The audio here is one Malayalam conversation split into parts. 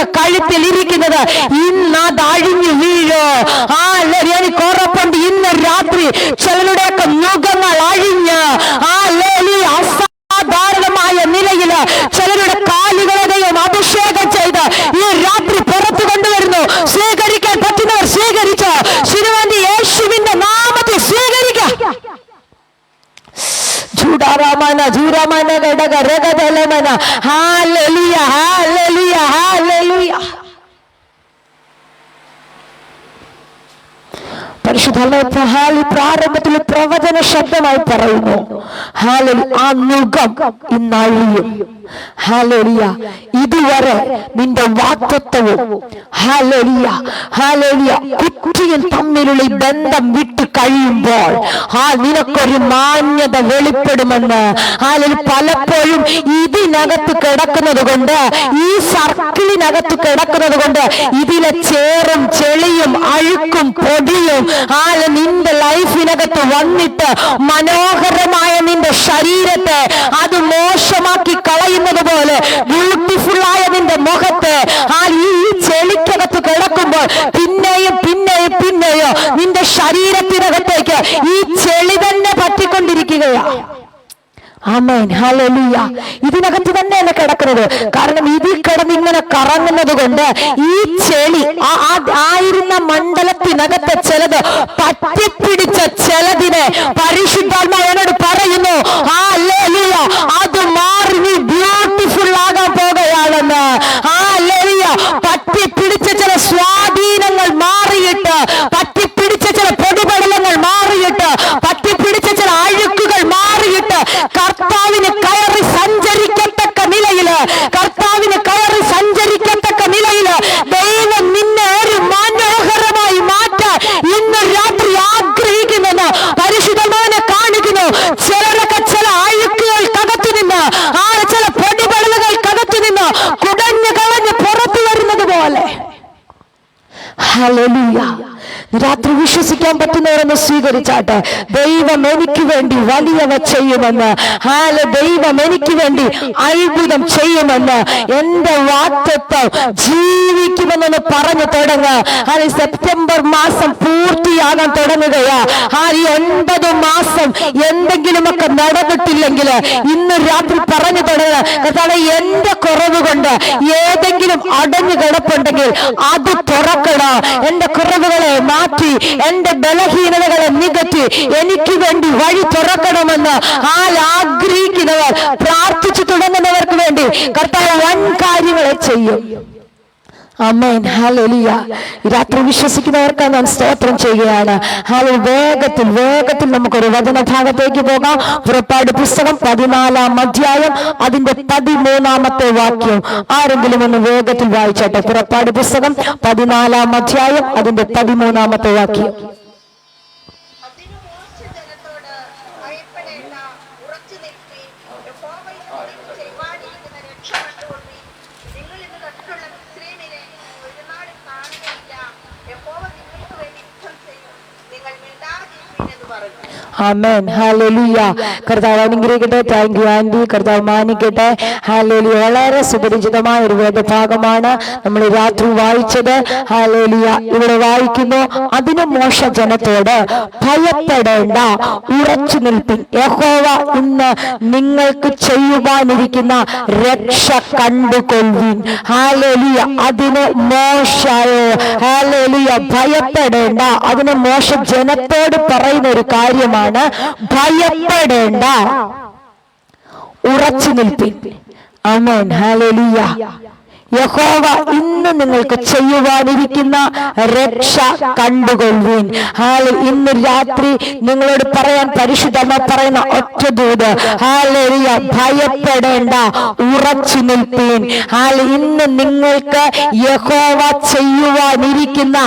നിന്റെ കഴുത്തിൽ ഇരിക്കുന്നത് ഇന്ന് അത് അഴിഞ്ഞു വീഴോ. എനിക്ക് ഉറപ്പുണ്ട് ഇന്ന് രാത്രി ചിലരുടെയൊക്കെ മുഖങ്ങൾ അഴിഞ്ഞ് അസാധാരണമായ നിലയിൽ ചിലരുടെ കാലുകളെയും അഭിഷേകം ചെയ്ത് ഈ രാത്രി പുറത്തു കൊണ്ടുവരുന്നു. സ്വീകരിക്കാൻ പറ്റുന്നവർ സ്വീകരിച്ച് ശിരുവന്തി യേശുവിന്റെ നാമത്തിൽ സ്വീകരിക്കാം. ചൂടാറാമന ചൂരാമന ഘടക രഗതലമന ഹല്ലേലൂയ ഹല്ലേലൂയ ഹല്ലേലൂയ. പരിശുദ്ധാത്മാവ് പ്രാരംഭത്തിൽ പ്രവചന ശബ്ദമായി പറയുന്നു, ആ മുഖം ഇന്നഴിയും. ഹല്ലേലൂയ. ഇതുവരെ നിന്റെ വാഗ്ദത്തവും കുറ്റിയും തമ്മിലുള്ള ഈ ബന്ധം വിട്ട് കഴിയുമ്പോൾ നിനക്കൊരു മാന്യത വെളിപ്പെടുമെന്ന്. പലപ്പോഴും ഇതിനകത്ത് കിടക്കുന്നത് കൊണ്ട്, ഈ സർക്കിളിനകത്ത് കിടക്കുന്നത് കൊണ്ട് ഇതിലെ ചേറും ചെളിയും അഴുക്കും പൊടിയും നിന്റെ ലൈഫിനകത്ത് വന്നിട്ട് മനോഹരമായ നിന്റെ ശരീരത്തെ അത് മോശമാക്കി കളയുന്നത് പോലെ ബ്യൂട്ടിഫുൾ ആയ നിന്റെ മുഖത്തെ ഈ ചെളിക്കകത്ത് കിടക്കുമ്പോൾ പിന്നെയും പിന്നെയും പിന്നെയോ നിന്റെ ശരീരത്തിനകത്തേക്ക് ഈ ചെളി തന്നെ പറ്റിക്കൊണ്ടിരിക്കുകയാണ്. Amen hallelujah. ഇതിനകത്ത് തന്നെയല്ല കിടക്കുന്നത്. കാരണം ഇതിൽ കിടന്ന് ഇങ്ങനെ കറങ്ങുന്നത് കൊണ്ട് ഈ ചെളി ആയിരുന്ന മണ്ഡലത്തിനകത്ത് ചിലത് പറ്റിപ്പിടിച്ച ചിലതിനെ പരിശുദ്ധാത്മാവനോട് പറയുന്നു, ഹല്ലേലൂയ, അത് മാറി നീ ബ്യൂട്ടിഫുൾ ആകാൻ പോകുകയാണെന്ന്. ഹല്ലേലൂയ. പറ്റിപ്പിടിച്ച ചില സ്വാധീനങ്ങൾ മാറിയിട്ട്, പറ്റിപ്പിടിച്ച ചില പൊടിപടലങ്ങൾ മാറിയിട്ട്, പറ്റിപ്പിടിച്ച ചില അഴുക്കുകൾ മാറിയിട്ട് കർത്താവിന് കയറി സഞ്ചരിക്കത്തക്ക നിലയില്, കർത്താവിന് കയറി സഞ്ചരിക്കത്തക്ക നിലയില് ദൈവം നിന്നെ ഒരു മനോഹരമായി മാറ്റാൻ ഇന്ന് രാത്രി ആഗ്രഹിക്കുമെന്ന് പരിശുദ്ധനെ കാണിക്കുന്നു. ചിലരൊക്കെ ചില അഴുക്കുകൾക്കകത്തു നിന്ന്, ചില പൊടിപടലുകൾക്കകത്തു നിന്ന് കുടഞ്ഞു കളഞ്ഞ് പുറത്തു വരുന്നത് പോലെ. ഹല്ലേലൂയ. രാത്രി വിശ്വസിക്കാൻ പറ്റുന്നവരെന്ന് സ്വീകരിച്ചാട്ടെ. ദൈവം എനിക്ക് വേണ്ടി വലിയവ ചെയ്യുമെന്ന്. ദൈവം എനിക്ക് വേണ്ടി അത്ഭുതം ചെയ്യുമെന്ന്, എന്റെ വാഗ്ദത്തം ജീവിക്കുമെന്ന് പറഞ്ഞു തുടങ്ങുക. സെപ്റ്റംബർ മാസം പൂർത്തിയാകാൻ തുടങ്ങുകയാ. 9 മാസം എന്തെങ്കിലുമൊക്കെ നടന്നിട്ടില്ലെങ്കിൽ ഇന്ന് രാത്രി പറഞ്ഞു തുടങ്ങുക, കർത്താവേ, എന്റെ കുറവ് കൊണ്ട് ഏതെങ്കിലും അടഞ്ഞു കിടപ്പുണ്ടെങ്കിൽ അത് തുറക്കണം. എന്റെ കുറവുകളെ മാറ്റി, എന്റെ ബലഹീനതകളെ നികത്തി എനിക്ക് വേണ്ടി വഴി തുറക്കണമെന്ന് ആഗ്രഹിക്കുന്നവർ, പ്രാർത്ഥിച്ചു തുടങ്ങുന്നവർക്ക് വേണ്ടി കർത്താവ് വൻ കാര്യങ്ങളെ ചെയ്യും. Amen hallelujah. രാത്രി വിശ്വസിക്കുന്നവർക്ക് ഞാൻ സ്തോത്രം ചെയ്യുകയാണ്. വേഗത്തിൽ വേഗത്തിൽ നമുക്കൊരു വചനഭാഗത്തേക്ക് പോകാം. പുറപ്പാട് പുസ്തകം 14-ാം അധ്യായം അതിന്റെ 13-ാമത്തെ വാക്യം ആരെങ്കിലും ഒന്ന് വേഗത്തിൽ വായിച്ചോട്ടെ. പുറപ്പാട് പുസ്തകം 14-ാം അധ്യായം അതിന്റെ 13-ാമത്തെ വാക്യം. Amen hallelujah. കർത്താവ് അനുഗ്രഹിക്കട്ടെ. Thank you aunty. കർത്താവ് മാനിക്കട്ടെ. ഹല്ലേലൂയ. വളരെ സുപരിചിതമായ ഒരു വേദഭാഗമാണ് നമ്മൾ രാത്രി വായിച്ചത്. ഹല്ലേലൂയ. ഇവിടെ വായിക്കുന്നു, അതിന് മോശ ജനത്തോട് ഭയപ്പെടേണ്ട, ഉറച്ചു നിൽപ്പിൻ, യഹോവ ഇന്ന് നിങ്ങൾക്ക് ചെയ്യുവാനിരിക്കുന്ന രക്ഷ കണ്ടുകൊള്ളുവിൻ. ഹല്ലേലൂയ. അതിന് മോശയോ ഹല്ലേലൂയ ഭയപ്പെടേണ്ട. അതിന് മോശ ജനത്തോട് പറയുന്ന ഒരു കാര്യമാണ്, ഭയപ്പെടേണ്ട, ഉറച്ചു നിൽപ്പിൻ. Amen hallelujah. യഹോവ ഇന്ന് നിങ്ങൾക്ക് ചെയ്യുവാനിരിക്കുന്ന രക്ഷ കണ്ടുകൊള്ളുവിൻ. ഇന്ന് രാത്രി നിങ്ങളോട് പറയാൻ പരിശുദ്ധമ പറയുന്ന ഒറ്റ ദൂത്, ഹല്ലേലൂയ, ഭയപ്പെടേണ്ട, ഉറച്ചു നിൽപ്പീൻ. ഇന്ന് നിങ്ങൾക്ക് യഹോവ ചെയ്യുവാനിരിക്കുന്ന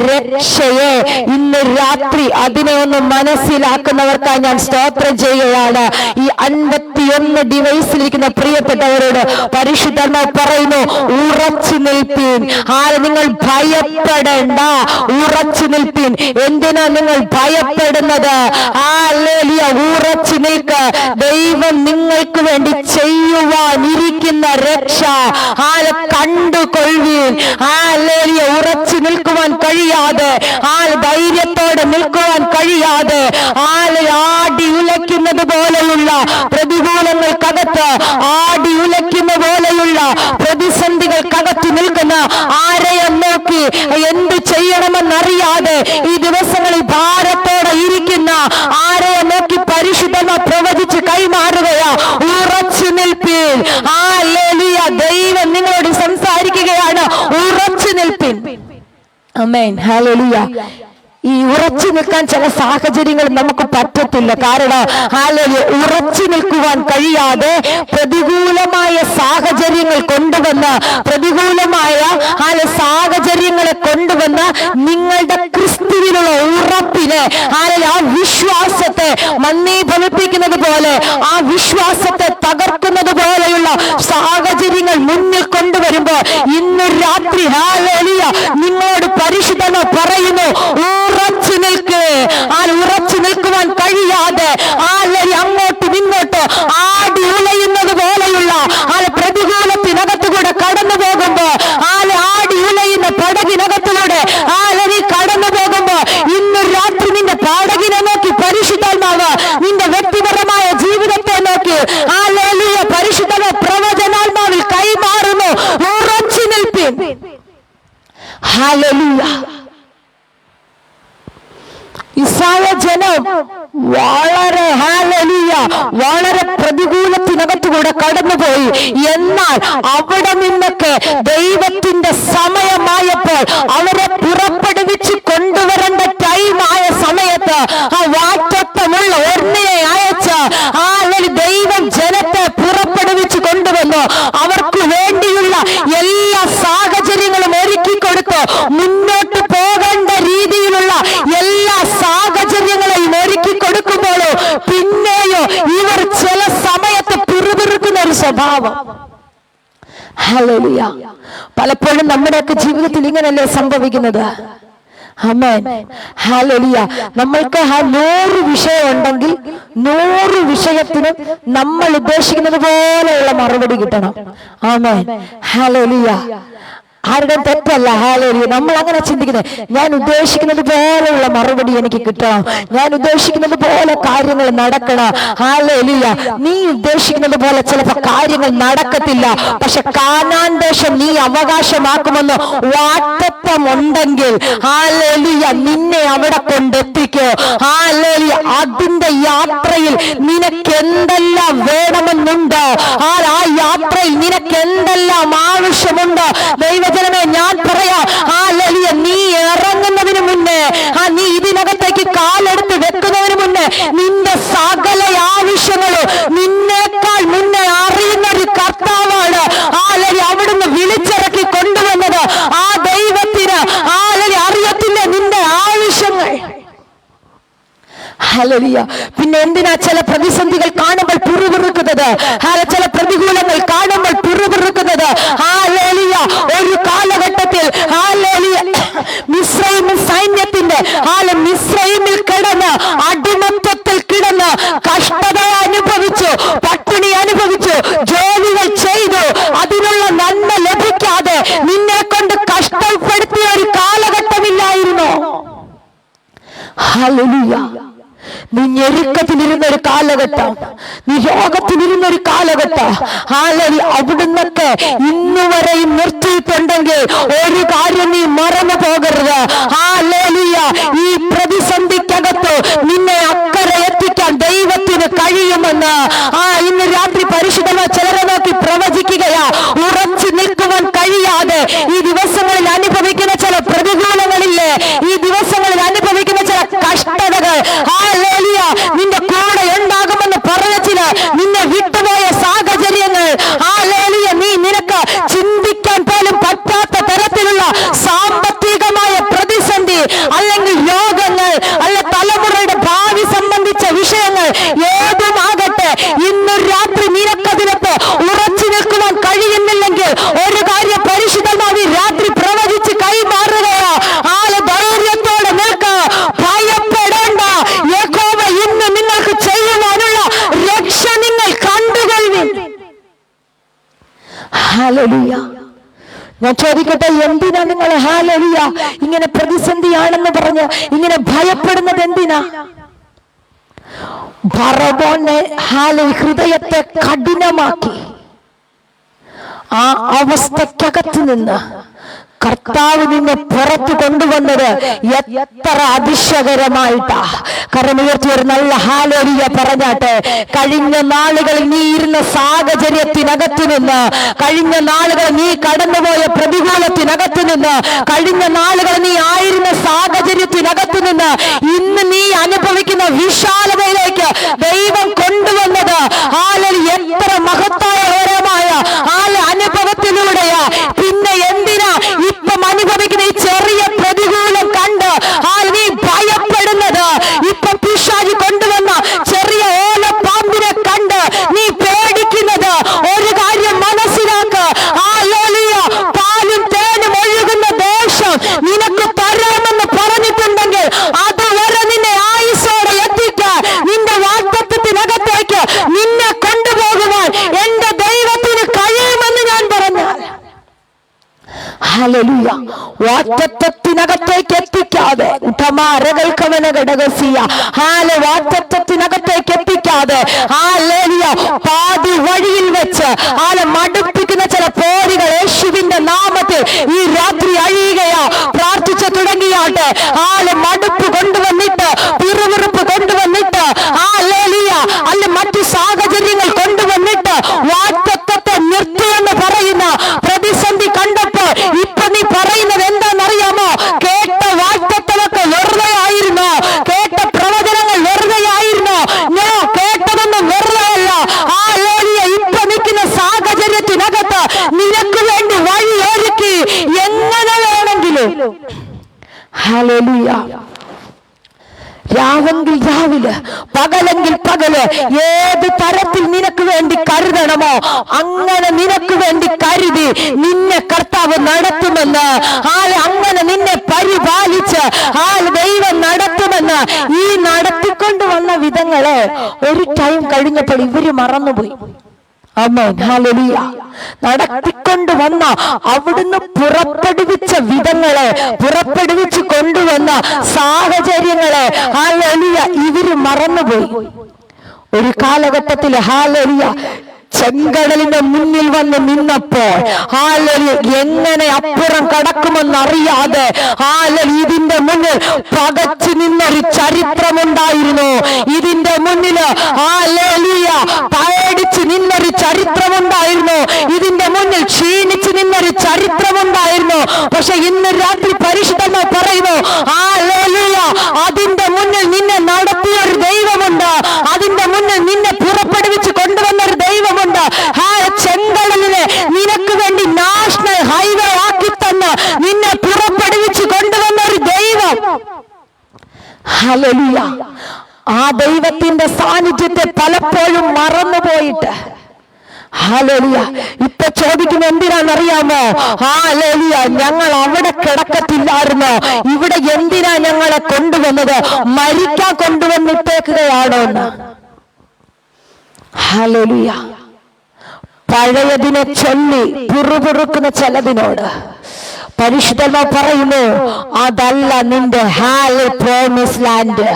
രക്ഷയെ ഇന്ന് രാത്രി അതിനെ ഒന്ന് മനസ്സിലാക്കുന്നവർക്കായി ഞാൻ സ്തോത്രം ചെയ്യുകയാണ്. ഈ 51 ഡിവൈസിലിരിക്കുന്ന പ്രിയപ്പെട്ടവരോട് പരിശുദ്ധമ പറയുന്നു, ഉറച്ചു നിൽപ്പീൻ. നിൽപ്പീൻ. നിങ്ങൾ ഭയപ്പെടേണ്ട, ഉറച്ചു നിൽപ്പീൻ. എന്തിനാ നിങ്ങൾ ഭയപ്പെടുന്നത്? ഹല്ലേലൂയ, ഉറച്ചു നിൽക്ക. ദൈവം നിങ്ങൾക്ക് വേണ്ടി ചെയ്യുവാനിരിക്കുന്ന രക്ഷ കണ്ടുകൊള്ളുവീൻ. ഹല്ലേലൂയ, ഉറച്ചു നിൽക്കുവാൻ കഴിയാതെ, ധൈര്യത്തോടെ നിൽക്കുവാൻ കഴിയാതെ, ആടി ഉലയ്ക്കുന്നത് പോലെയുള്ള പ്രതികൂലങ്ങൾക്കകത്ത്, ആടി ഉലയ്ക്കുന്ന പോലെയുള്ള പ്രതിസന്ധികൾക്കകത്ത് നിൽക്കുന്ന ആരെയും നോക്കി എന്ത് ചെയ്യണമെന്നറിയാതെ ഈ ദിവസങ്ങളിൽ ഭാരത്തോടെ ഇരിക്കുന്ന ആരെയും നോക്കി പരിശുദ്ധമ പ്രവചിച്ച് കൈമാറുകയാ. ഉറച്ചു നിൽപ്പീൻ. ഹല്ലേലൂയ, ദൈവം നിങ്ങളോട് സംസാരിക്കുകയാണ്. ഉറച്ചു നിൽപ്പീൻ. ആമേൻ. ഹല്ലേലൂയ. ഈ ഉറച്ചു നിൽക്കാൻ ചില സാഹചര്യങ്ങൾ നമുക്ക് പറ്റത്തില്ല. കാരണം ഉറച്ചു നിൽക്കുവാൻ കഴിയാതെ പ്രതികൂലമായ സാഹചര്യങ്ങൾ കൊണ്ടുവന്ന്, പ്രതികൂലമായ സാഹചര്യങ്ങളെ കൊണ്ടുവന്ന് നിങ്ങളുടെ ക്രിസ്തുവിനുള്ള ഉറപ്പിനെ, ആ വിശ്വാസത്തെ മന്ദീഭവിപ്പിക്കുന്നത് പോലെ, ആ വിശ്വാസത്തെ തകർക്കുന്നത് പോലെയുള്ള സാഹചര്യങ്ങൾ മുന്നിൽ കൊണ്ടുവരുമ്പോൾ ഇന്ന് രാത്രി ഹല്ലേലൂയ നിങ്ങളോട് പരിശുദ്ധന പറയുന്നു, ഉറച്ചു നിൽക്ക്. ഉറച്ചു നിൽക്കുവാൻ കഴിയാതെ അങ്ങോട്ടും ഇങ്ങോട്ടും ആടി ഉലയുന്നത് പോലെയുള്ള പ്രതികൂലത്തിനകത്തുകൂടെ കടന്നു പോകുമ്പോ, ആടി ഉലയുന്ന പടകിനകത്തുകൂടെ നീ കടന്നു പോകുമ്പോ ഇന്ന് രാത്രി നിന്റെ പടകിനെ നോക്കി പരിശുദ്ധാത്മാവ് നിന്റെ വ്യക്തിപരമായ ജീവിതത്തെ നോക്കി പരിശുദ്ധ പ്രവചനാത്മാവിൽ കൈമാറുന്നു. ഉറച്ചു നിൽപ്പീൻ. ഹല്ലേലൂയ. ഇസ്രായേൽ ജനം വളരെ ഹല്ലേലൂയ വളരെ പ്രതികൂലത്തിനകത്തുകൂടെ കടന്നുപോയി. എന്നാൽ അവിടെ നിന്നൊക്കെ ദൈവത്തിന്റെ സമയമായപ്പോൾ, അവരെ പുറപ്പെടുവിച്ച് കൊണ്ടുവരേണ്ട ടൈമായ സമയത്ത് വാറ്റത്വമുള്ള ഒന്നിനെ അയച്ച് ദൈവം ജനത്തെ പുറപ്പെടുവിച്ച് കൊണ്ടുവന്നു. അവർക്ക് വേണ്ടിയുള്ള എല്ലാ സാഹചര്യങ്ങളും ഒരുക്കി കൊടുത്തു. മുന്നോട്ട് പോകേണ്ട രീതിയിലുള്ള എല്ലാ സാഹചര്യങ്ങളെയും ഒരുക്കി കൊടുക്കുമ്പോഴോ പിന്നെയോ ഇവർ ചില സമയത്ത് പിറുപിറുക്കുന്ന ഒരു സ്വഭാവം. ഹല്ലേലൂയ. പലപ്പോഴും നമ്മുടെയൊക്കെ ജീവിതത്തിൽ ഇങ്ങനെയല്ലേ സംഭവിക്കുന്നത്? ആമേൻ. ഹല്ലേലൂയ. നമ്മൾക്ക് 100 വിഷയം ഉണ്ടെങ്കിൽ 100 വിഷയത്തിനും നമ്മൾ ഉദ്ദേശിക്കുന്നത് പോലെയുള്ള മറുപടി കിട്ടണം. ആമേൻ. ഹല്ലേലൂയ. ആരുടെ തെറ്റല്ല. ഹല്ലേലൂയ. നമ്മൾ അങ്ങനെ ചിന്തിക്കുന്നത്, ഞാൻ ഉദ്ദേശിക്കുന്നത് പോലെയുള്ള മറുപടി എനിക്ക് കിട്ടണം, ഞാൻ ഉദ്ദേശിക്കുന്നത് പോലെ കാര്യങ്ങൾ നടക്കണം. ഹല്ലേലൂയ. നീ ഉദ്ദേശിക്കുന്നത് പോലെ ചിലപ്പോൾ കാര്യങ്ങൾ നടക്കത്തില്ല. പക്ഷെ കാനാൻ ദേശം നീ അവകാശമാക്കുമെന്ന് വാഗ്ദത്തം ഉണ്ടെങ്കിൽ ഹല്ലേലൂയ നിന്നെ അവിടെ കൊണ്ടെത്തിക്കോ. ഹല്ലേലൂയ. അതിന്റെ യാത്രയിൽ നിനക്ക് എന്തെല്ലാം വേണമെന്നുണ്ടോ, ആ യാത്രയിൽ നിനക്ക് എന്തെല്ലാം ആവശ്യമുണ്ടോ, ദൈവജനമേ ഞാൻ പറയാം, ഹല്ലേലൂയ നീ ഇറങ്ങുന്നതിന് മുന്നേ, നീ ഇതിനകത്തേക്ക് കാലെടുത്ത് വെക്കുന്നതിന് മുന്നേ നിന്റെ സകല ആവശ്യങ്ങളും നിന്നേക്കാൾ മുന്നേ അറിയുന്ന ഒരു കർത്താവാണ്. ഹല്ലേലൂയ. അവിടുന്ന് വിളിച്ചിറക്കി കൊണ്ടുവന്നത് ആ ദൈവത്തിന് അറിയത്തില്ല നിന്റെ ആവശ്യങ്ങൾ. ഹല്ലേലൂയ. പിന്നെ എന്തിനാ ചില പ്രതിസന്ധികൾ കാണുമ്പോൾ പിറുപിറുക്കുന്നത്, ചില പ്രതികൂലങ്ങൾ കാണുമ്പോൾ പിറുപിറുക്കുന്നത്? ഹല്ലേലൂയ. ഒരു കാലഘട്ടത്തിൽ ഹല്ലേലൂയ മിസ്രൈം സൈന്യത്തിന്റെ മിസ്രൈമിൽ കിടന്ന് അടിമത്തത്തിൽ കിടന്ന് കഷ്ടത അനുഭവിച്ചു, പട്ടിണി അനുഭവിച്ചു, ജോലികൾ ചെയ്തു, അതിനുള്ള നന്മ ലഭിക്കാതെ നിന്നെ കൊണ്ട് കഷ്ടപ്പെടുത്തിയ ഒരു കാലഘട്ടമില്ലായിരുന്നു. ഹല്ലേലൂയ. നീ ഞെരുക്കത്തിലിരുന്ന ഒരു കാലഘട്ടം, നീ രോഗത്തിലിരുന്ന ഒരു കാലഘട്ടം, അവിടുന്നൊക്കെ ഇന്നുവരെയും നിർത്തിയിട്ടുണ്ടെങ്കിൽ ഒരു കാര്യം നീ മറന്നു പോകരുത്. ഹല്ലേലൂയ. ഈ പ്രതിസന്ധിക്കകത്ത് നിന്നെ അക്കരെ എത്തിക്കാൻ ദൈവത്തിന് കഴിയുമെന്ന് ഇന്ന് രാത്രി പരിശുദ്ധമായ ചിലരെ നോക്കി പ്രവചിക്കുകയാ. ഉറച്ചു നിൽക്കുവാൻ കഴിയാതെ ഈ ദിവസങ്ങളിൽ അനുഭവിക്കുന്ന ചില പ്രതികൂലങ്ങളില്ലേ, ഈ ദിവസങ്ങളിൽ അനുഭവിക്കുന്ന ചില കഷ്ടതകൾ, ഹല്ലേലൂയ നിന്റെ കൂടെ ഉണ്ടാകുമെന്ന് പറഞ്ഞില്ല, നിന്നെ വിട്ടുപോയ സാഹചര്യങ്ങൾ, ഹല്ലേലൂയ നിനക്ക് ചിന്തിക്കാൻ പോലും പറ്റാത്ത തരത്തിലുള്ള സാമ്പത്തികമായ പ്രതിസന്ധി, അല്ലെങ്കിൽ രോഗങ്ങൾ, അല്ല തലമുറയുടെ ഭാവി സംബന്ധിച്ച വിഷയങ്ങൾ ഏതുമാകട്ടെ, ഇന്ന് രാത്രി നിനക്കതിനകത്ത് ഉറച്ചു നിൽക്കുവാൻ കഴിയുന്നില്ലെങ്കിൽ ഒരു കാര്യം പരിശുദ്ധമായി ഞാൻ ചോദിക്കട്ടെ, എന്തിനാ നിങ്ങൾ ഹല്ലേലൂയ ഇങ്ങനെ പ്രതിസന്ധിയാണെന്ന് പറഞ്ഞ് ഇങ്ങനെ ഭയപ്പെടുന്നത്? എന്തിനാ? ഫറവോനെ ഹൃദയത്തെ കഠിനമാക്കി ആ അവസ്ഥക്കകത്ത് നിന്ന് കർത്താവ് നിന്നെ പുറത്തു കൊണ്ടുവന്നത് എത്ര അതിശയകരമായിട്ടാ. കരമുയർത്തി ഒരു നല്ല ഹല്ലേലൂയ പറഞ്ഞാട്ടെ. കഴിഞ്ഞ നാളുകളിൽ നീ ഇരുന്ന സാഹചര്യത്തിനകത്തു നിന്ന്, കഴിഞ്ഞ നാളുകളിൽ നീ കടന്നുപോയ പ്രതികൂലത്തിനകത്തു നിന്ന്, കഴിഞ്ഞ നാളുകളിൽ നീ ആയിരുന്ന സാഹചര്യത്തിനകത്തു നിന്ന് ഇന്ന് നീ അനുഭവിക്കുന്ന വിശാലതയിലേക്ക് ദൈവം കൊണ്ടുവന്നത് എത്ര മഹത്തായകരമായ അനുഭവത്തിലൂടെയാ. പിന്നെ എന്തിനാ ഇപ്പം അനുഭവിക്കുന്ന ഈ ചെറിയ പ്രതികൂലം കണ്ട് നീ ഭയപ്പെടുന്നത്? ഇപ്പം പിശാച് കൊണ്ടുവന്ന ചെറിയ ഓലപ്പാമ്പിനെ കണ്ട് നീ പേടിക്കുന്നത്? ഒരു കാര്യം മനസ്സിലാക്ക്, ഹല്ലേലൂയ, പാലും തേനും ഒഴുകുന്ന ദേശം നിനക്ക് തരാമെന്ന് പറഞ്ഞിട്ടുണ്ടെങ്കിൽ അതുവരെ നിന്നെ ആയുസ്സോടെ എത്തിക്കാൻ, നിന്റെ വാഗ്ദത്തത്തിനകത്തേക്ക് നിന്നെ കൊണ്ടുപോകുവാൻ എന്റെ ദൈവത്തിന് കഴിയുമെന്ന് ഞാൻ പറഞ്ഞാൽ, ഹല്ലേലൂയ, വാഗ്ദത്തത്തിനകത്തേക്ക് എത്തിക്കാതെ വാഗ്ദത്തത്തിനകത്തേക്ക് എത്തിക്കാതെ ഹല്ലേലൂയ പാതി വഴിയിൽ വെച്ച് മടുപ്പിക്കുന്ന ചില പോരികൾ യേശുവിന്റെ നാമത്തിൽ ഈ രാത്രി അഴിയുകയാ. പ്രാർത്ഥിച്ചു തുടങ്ങിയാട്ടെ. മടുപ്പ് കൊണ്ടുവന്നിട്ട്, പിറുപിറുപ്പ് കൊണ്ടുവന്നിട്ട്, ഹല്ലേലൂയ അല്ല മറ്റു സാഹചര്യങ്ങൾ കൊണ്ടുവന്നിട്ട് വാഗ്ദത്തത്തെ നിർത്തിയെന്ന് പറയുന്ന പ്രതിസന്ധി കണ്ടപ്പോൾ ഇപ്പൊ നീ പറയുന്നത് എന്താണെന്നറിയാമോ? കേട്ട വാഗ്ദത്തമൊക്കെ വെറുതെ ആയിരുന്നു, കേട്ട പ്രവചനങ്ങൾ വെറുതെ ആയിരുന്നു. ഞാൻ കേട്ടതൊന്നും വെറുതെ അല്ല. ഹല്ലേലൂയ, ഇപ്പൊ നിൽക്കുന്ന സാഹചര്യത്തിനകത്ത് നിനക്ക് വേണ്ടി വഴി ഒരുക്കി എങ്ങനെ വേണമെങ്കിലും. ഹല്ലേലൂയ, രാവെങ്കിൽ രാവിലെ, പകലെങ്കിൽ പകല്, ഏത് തരത്തിൽ നിനക്ക് വേണ്ടി കരുതണമോ അങ്ങനെ നിനക്ക് വേണ്ടി കരുതി നിന്നെ കർത്താവ് നടത്തുമെന്ന്, അങ്ങനെ നിന്നെ പരിപാലിച്ച് ദൈവം നടത്തുമെന്ന്. ഈ നടത്തിക്കൊണ്ട് വന്ന വിധങ്ങള് ഒരു ടൈം കഴിഞ്ഞപ്പോൾ ഇവര് മറന്നുപോയി. ആമേൻ, ഹല്ലേലൂയ. നടത്തിക്കൊണ്ട് വന്ന, അവിടുന്ന് പുറപ്പെടുവിച്ച വിധങ്ങളെ, പുറപ്പെടുവിച്ച് കൊണ്ടുവന്ന സാഹചര്യങ്ങളെ ഹല്ലേലൂയ ഇവര് മറന്നുപോയി. ഒരു കാലഘട്ടത്തിൽ ഹല്ലേലൂയ ചെങ്കടലിന്റെ മുന്നിൽ വന്ന് നിന്നപ്പോൾ എങ്ങനെ അപ്പുറം കടക്കുമെന്നറിയാതെ ഇതിന്റെ മുന്നിൽ പകച്ചു നിന്നൊരു ചരിത്രമുണ്ടായിരുന്നു. ഇതിന്റെ മുന്നില് പേടിച്ച് നിന്നൊരു ചരിത്രമുണ്ടായിരുന്നു. ഇതിന്റെ മുന്നിൽ ക്ഷീണിച്ച് നിന്നൊരു ചരിത്രമുണ്ടായിരുന്നു. പക്ഷെ ഇന്ന് രാത്രി പരിശുദ്ധമായി പറയുന്നു, അതിന്റെ മുന്നിൽ നിന്നെ നടത്തിയ ഒരു ദൈവമുണ്ട്. അതിന്റെ മുന്നിൽ നിന്നെ പുറപ്പെടുവിച്ച് കൊണ്ടുവന്ന ഒരു ദൈവമുണ്ട്. ചെങ്കടലിനെ നിനക്ക് വേണ്ടി നാഷണൽ ഹൈവേ ആക്കി തന്ന് നിന്നെ പുറപ്പെടുവിച്ച് കൊണ്ടുവന്ന ഒരു ദൈവം. ഹല്ലേലൂയ. ആ ദൈവത്തിന്റെ സാന്നിധ്യത്തെ പലപ്പോഴും മറന്നുപോയിട്ട് ഹല്ലേലൂയ ഇപ്പൊ ചോദിക്കുന്ന എന്തിനാണെന്നറിയാമോ? ഹല്ലേലൂയ, ഞങ്ങൾ അവിടെ കിടക്കത്തില്ലായിരുന്നോ? ഇവിടെ എന്തിനാ ഞങ്ങളെ കൊണ്ടുവന്നത്? മരിക്കാൻ കൊണ്ടുവന്നിട്ടേക്കുകയാണോ എന്ന്. ഹല്ലേലൂയ. പഴയതിനെ ചൊല്ലി പിറുപിറുക്കുന്ന ചിലതിനോട് പരിശുദ്ധന്മാർ പറയുന്നു, അതല്ല നിന്റെ പ്രോമിസ് ലാൻഡ്.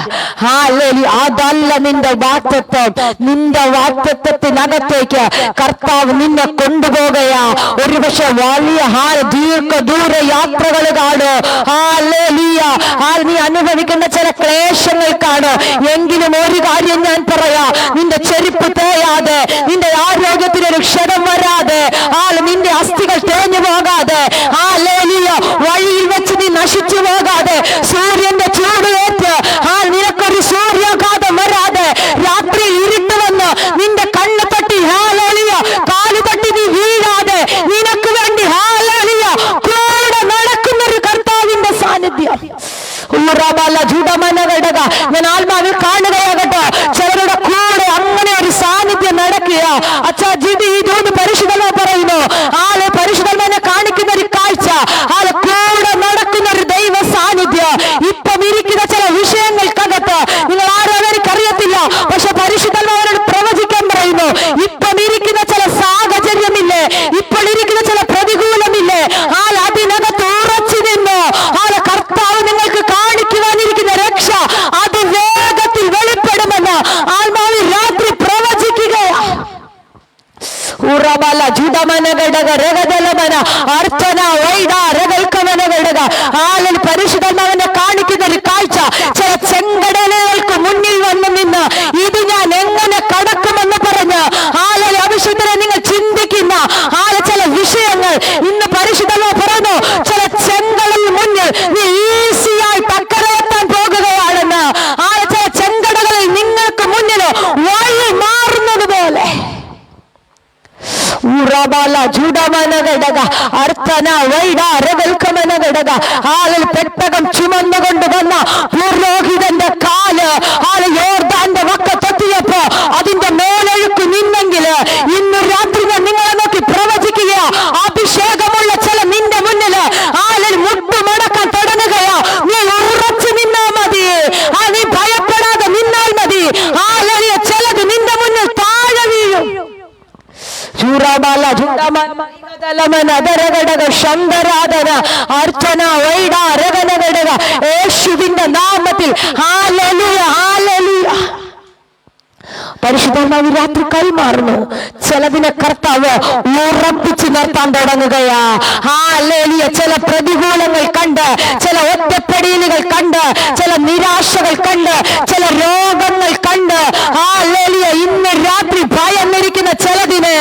അതല്ല നിന്റെ വാഗ്ദത്തം. നിന്റെ വാഗ്ദത്തത്തിനകത്തേക്ക് കർത്താവ് നിന്നെ കൊണ്ടുപോകുകയാ. ഒരുപക്ഷെ വലിയ ദീർഘദൂര യാത്രകൾ കാണും. നീ അനുഭവിക്കുന്ന ചില ക്ലേശങ്ങൾക്കാണ്. എങ്കിലും ഒരു കാര്യം ഞാൻ പറയാ, നിന്റെ ചെരുപ്പ് തേയാതെ, നിന്റെ ആരോഗ്യത്തിനൊരു ക്ഷതം വരാതെ, നിന്റെ അസ്ഥികൾ തേഞ്ഞു പോകാതെ, വഴിയിൽ വെച്ച് നീ നശിച്ചു പോകാതെ, സൂര്യന്റെ ചൂടേറ്റ് നിനക്കൊരു സൂര്യാഘാതം വരാതെ, രാത്രി ഇരുട്ട് വന്ന് നിന്റെ കണ്ണ് തട്ടി കാല് തട്ടി നീ വീഴാതെ, നിനക്ക് വേണ്ടി കൂടെ നടക്കുന്നൊരു കർത്താവിന്റെ സാന്നിധ്യം. ഞാൻ ആത്മാവിൽ കാണുകയാകട്ടെ, ചിലരുടെ കൂടെ അങ്ങനെ ഒരു സാന്നിധ്യം നടക്കുക. അച്ഛാ ജിതി പരിശുദ്ധമായി പറയുന്നു, അർത്ഥന വൈഡാരകൽക്കമനകളുടെ ആളിൽ പരിശുദ്ധനെ കാണിക്കുന്ന ഒരു കാഴ്ച. ചില ചെങ്കടലുകൾക്ക് മുന്നിൽ വന്നു നിന്ന് ഇത് ഞാൻ എങ്ങനെ കടക്കുമെന്ന് പറഞ്ഞ് ആളിൽ അഭിഷേകനെ നിങ്ങൾ ചിന്തിക്കുന്ന ചില വിഷയങ്ങൾ ഇന്ന് പരിശുദ്ധമോ പറഞ്ഞു. ചില ചെങ്കടൽ മുന്നിൽ നീ ഈസിയായി തക്കരയെത്താൻ പോകുകയാണെന്ന്. ചില ചെങ്കടകളിൽ നിങ്ങൾക്ക് മുന്നിൽ വഴി മാറുന്നത് പോലെ ആളിൽ പെട്ടകം ചുമന്നുകൊണ്ട് വന്ന പുരോഹിതന്റെ കാല് യോർദാന്റെ വക്കത്തെത്തിയപ്പോ അതിന്റെ മേലൊഴുക്ക് നിന്നെങ്കിൽ ഇന്ന് രാത്രി ഞാൻ നിങ്ങളെ നോക്കി പ്രവചിക്കുക. അഭിഷേകമുള്ള ചില നിന്റെ മുന്നിൽ ആളിൽ മുട്ടുമടക്കാൻ തുടങ്ങുകയാ. നീ ഉറച്ചു നിന്നാ മതി, നീ ഭയപ്പെടാതെ നിന്നാൽ മതി. ചിലത് നിന്റെ മുന്നിൽ താഴെ വീഴും. അർച്ചന വൈഡാരകനഘടക യേശുവിന്റെ നാമത്തിൽ ഹല്ലേലൂയ ഹല്ലേലൂയ. പരിശുദ്ധാത്മാവ് രാത്രി കൈമാറുന്നു. ചിലതിനെ കർത്താവ് ഉറപ്പിച്ചു നിർത്താൻ തുടങ്ങുകയാ. ഹല്ലേലൂയ. ചില പ്രതികൂലങ്ങൾ കണ്ട്, ചില ഒറ്റപ്പെടലുകൾ കണ്ട്, ചില നിരാശകൾ കണ്ട്, ചില രോഗങ്ങൾ കണ്ട് ഹല്ലേലൂയ ഇന്ന് രാത്രി ഭയന്നിരിക്കുന്ന ചിലതിനെ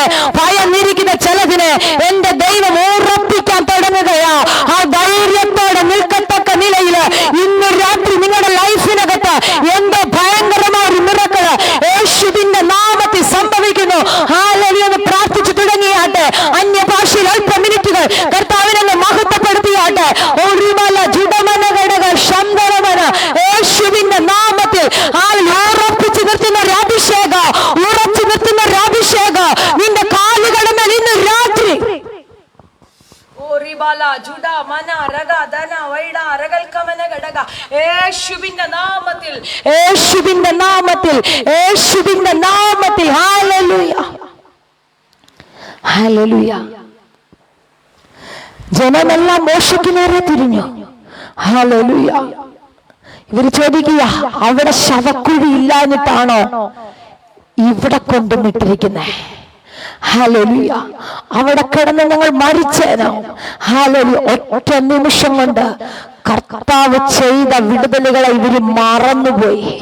എന്റെ ദൈവം ഉറപ്പിക്കാൻ തുടങ്ങുകയാ. ആ ധൈര്യത്തോടെ നിൽക്കത്തക്ക നിലയിൽ ഇന്ന് രാത്രി നിങ്ങളുടെ ലൈഫിനകത്ത് എന്തോ ഭയങ്കരമായ ഒരു മിറക്കിൾ യേശുവിന്റെ നാമത്തിൽ സംഭവിക്കുന്നു. ഹല്ലേലൂയ എന്ന് പ്രാർത്ഥിച്ചു തുടങ്ങിയാട്ടെ. അന്യഭാഷയിൽ അല്പ മിനിറ്റുകൾ കർത്താവിനെ മഹത്വപ്പെടുത്തിയാട്ടെ. യേശുവിന്റെ നാമത്തിൽ ഉറപ്പിച്ചു നിർത്തുന്ന ഒരു അഭിഷേകം, ഉറച്ചു നിർത്തുന്ന ഒരു അഭിഷേകം നിന്റെ കാലുകളുടെ മേൽ ഇന്ന് രാത്രി. യേശുവിന്റെ നാമത്തിൽ, യേശുവിന്റെ നാമത്തിൽ, യേശുവിന്റെ നാമത്തിൽ. Hallelujah hallelujah. ജനമെല്ലാം മോശത്തിനേറെ തിരിഞ്ഞു. ഹല്ലേലൂയ. ഇവര് ചോദിക്കുക, അവിടെ ശവക്കുഴി ഇല്ലാഞ്ഞിട്ടാണോ ഇവിടെ കൊണ്ടുവന്നിട്ടിരിക്കുന്നേ? ഹല്ലേലൂയ. അവിടെ കിടന്ന് ഞങ്ങൾ മരിച്ചേനോ? ഹല്ലേലൂയ. ഒറ്റ നിമിഷം കൊണ്ട് കർത്താവ് ചെയ്ത വിടുതലുകളെ ഇവര് മറന്നുപോയി.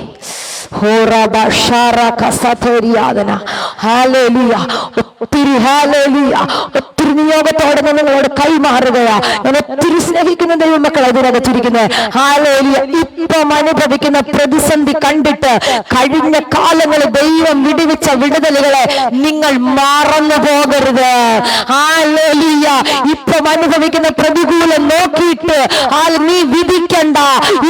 ഒത്തിരി നിയോഗത്തോടെ നിങ്ങളോട് കൈമാറുകയാ. ഞാൻ ഒത്തിരി സ്നേഹിക്കുന്ന ദൈവമക്കൾ അതിനകത്തിരിക്കുന്നത്. ഹല്ലേലൂയ. ഇപ്പം അനുഭവിക്കുന്ന പ്രതിസന്ധി കണ്ടിട്ട് കഴിഞ്ഞ കാലങ്ങളിൽ ദൈവം വിടുവിച്ച വിടുതലുകളെ നിങ്ങൾ മറന്നു പോകരുത്. ഹല്ലേലൂയ. ഇപ്പം അനുഭവിക്കുന്ന പ്രതികൂലം നോക്കിയിട്ട് നീ വിധിക്കണ്ട.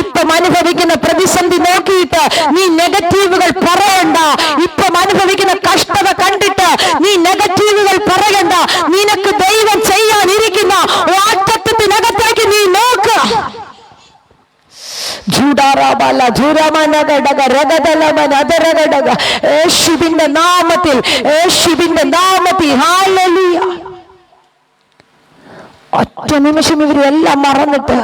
ഇപ്പം അനുഭവിക്കുന്ന പ്രതിസന്ധി നോക്കിയിട്ട് നീ നെഗറ്റീവുകൾ പറയണ്ട. ഇപ്പം അനുഭവിക്കുന്ന കഷ്ടത കണ്ടിട്ട് നീ നെഗറ്റീവുകൾ പറയണ്ട. നിനക്ക് ദൈവം ചെയ്യാനിരിക്കുന്ന വാഗ്ദത്തത്തിനകത്തേക്ക് നീ നോക്ക്. യേശുവിന്റെ നാമത്തിൽ, യേശുവിന്റെ നാമത്തിൽ. ഹല്ലേലൂയ. ഒറ്റ നിമിഷം ഇവരെല്ലാം മറന്നിട്ട്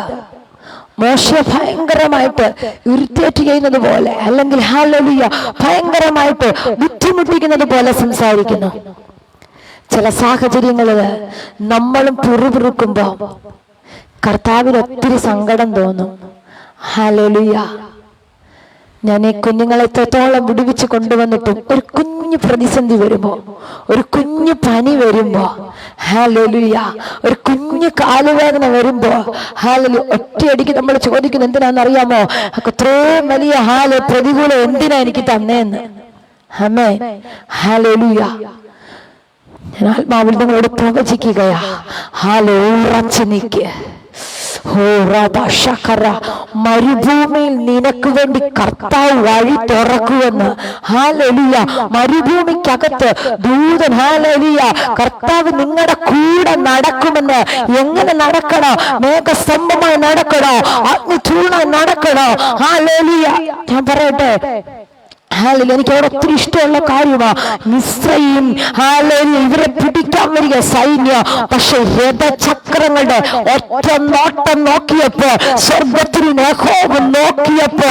മോശെ ഭയങ്കരമായിട്ട് ഇറിറ്റേറ്റ് ചെയ്യുന്നത് പോലെ, അല്ലെങ്കിൽ ഹല്ലേലൂയ ഭയങ്കരമായിട്ട് ബുദ്ധിമുട്ടിക്കുന്നത് പോലെ സംസാരിക്കുന്നു. ചില സാഹചര്യങ്ങളിൽ നമ്മളും പിറുപിറുക്കുമ്പോ കർത്താവിന് ഒത്തിരി സങ്കടം തോന്നും. ഹല്ലേലൂയ. ഞാൻ ഈ കുഞ്ഞുങ്ങളെ എത്രത്തോളം വിടുവിച്ച് കൊണ്ടുവന്നിട്ടും ഒരു കുഞ്ഞു പ്രതിസന്ധി വരുമ്പോ, ഒരു കുഞ്ഞു പനി വരുമ്പോ, ഹല്ലേലൂയ, ഒരു കുഞ്ഞു കാലുവേദന വരുമ്പോ, ഹല്ലേലൂയ, ഒറ്റയടിക്ക് നമ്മൾ ചോദിക്കുന്നത് എന്തിനാണെന്നറിയാമോ? അത്രയും വലിയ പ്രതികൂലം എന്തിനാ എനിക്ക് തന്നേന്ന്. ആമേൻ. ഹല്ലേലൂയ. ഞാൻ ആത്മാവിൽ നിങ്ങളോട് പ്രവചിക്കുകയാ. ഉറച്ചു നിൽക്ക്. മരുഭൂമിയിൽ നിനക്ക് വേണ്ടി കർത്താവ് വഴി തുറക്കുമെന്ന്. ഹല്ലേലൂയ. മരുഭൂമിക്കകത്ത് ദൂതൻ, ഹല്ലേലൂയ, കർത്താവ് നിങ്ങളുടെ കൂടെ നടക്കുമെന്ന്. എങ്ങനെ നടക്കണോ? മേഘസ്തംഭമായി നടക്കണോ? അഗ്നിചൂളമായി നടക്കണോ? ഹല്ലേലൂയ. ഞാൻ പറയട്ടെ, എനിക്ക് അവിടെ ഒത്തിരി ഇഷ്ടമുള്ള കാര്യമാ. മിസ്രയീം ഇവരെ പിടിക്കാൻ വരിക സൈന്യം. പക്ഷെ രഥചക്രങ്ങളുടെ ഒറ്റ നോട്ടം നോക്കിയപ്പോ, സ്വർഗത്തിന് യഹോവ നോക്കിയപ്പോ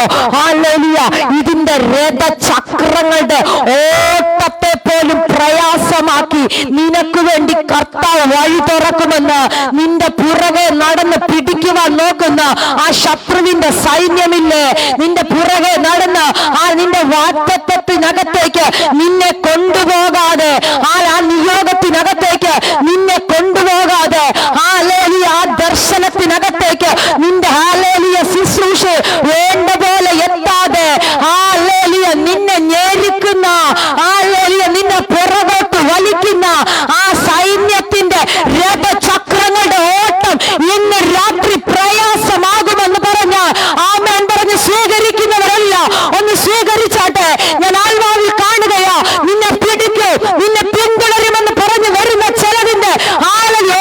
ഇതിന്റെ രഥചക്രങ്ങളുടെ ഓട്ടത്തെ പോലും പ്രയാസമാക്കി നിനക്ക് വേണ്ടി കർത്താവ് വഴി തുറക്കുമെന്ന് നിന്റെ പുറകെ നടന്ന് പിടിക്കുവാൻ നോക്കുന്ന ആ ശത്രുവിന്റെ സൈന്യമില്ലേ, നിന്റെ പുറകെ നടന്ന് നിന്റെ വാഗ്ദത്തത്തിനകത്തേക്ക് നിന്നെ കൊണ്ടുപോകാതെ, ആ നിയോഗത്തിനകത്തേക്ക് നിന്നെ കൊണ്ടുപോകാതെ, ആ ദർശനത്തിനകത്തേക്ക് നിന്റെ ശുശ്രൂഷ വേണ്ട പോലെ എത്താതെ, നിന്നെ ഞെരുക്കുന്ന, നിന്നെ പുറകോട്ട് വലിക്കുന്ന ആ സൈന്യത്തിന്റെ രഥചക്രങ്ങളുടെ ഓട്ടം ഇന്ന് രാത്രി പ്രയാസമാകുമെന്ന് പറഞ്ഞ ആമേൻ പറഞ്ഞ് സ്വീകരിക്കുന്നവരല്ല ഒന്ന് സ്വീകരിച്ചാട്ടെ. ഞാൻ ആത്മാവിൽ കാണുകയാ, നിന്നെ പിടിക്കൂ, നിന്നെ പിന്തുടരുമെന്ന് പറഞ്ഞു വരുന്ന ചിലതിന്റെ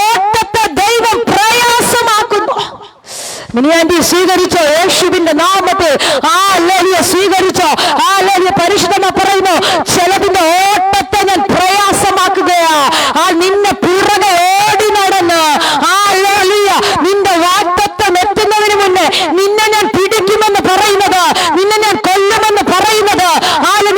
ഓട്ടത്തെ ദൈവം പ്രയാസമാക്കുന്നു. മിനിയാണ്ടി സ്വീകരിച്ചോ യേശുവിന്റെ നാമത്തിൽ? സ്വീകരിച്ചോ? പരിശുദ്ധമ പറയുന്നു, ചിലതിന്റെ ഓട്ടത്തെ ഞാൻ പ്രയാസമാക്കുകയാ. നിന്നെ പുറകെ ഓടി നടന്ന് നിന്റെ വാഗ്ദത്തം എത്തുന്നതിന് മുന്നേ നിന്നെ ഞാൻ പിടിക്കുമെന്ന് പറയുന്നത്, നിന്നെ ഞാൻ കൊല്ലുമെന്ന് പറയുന്നത്,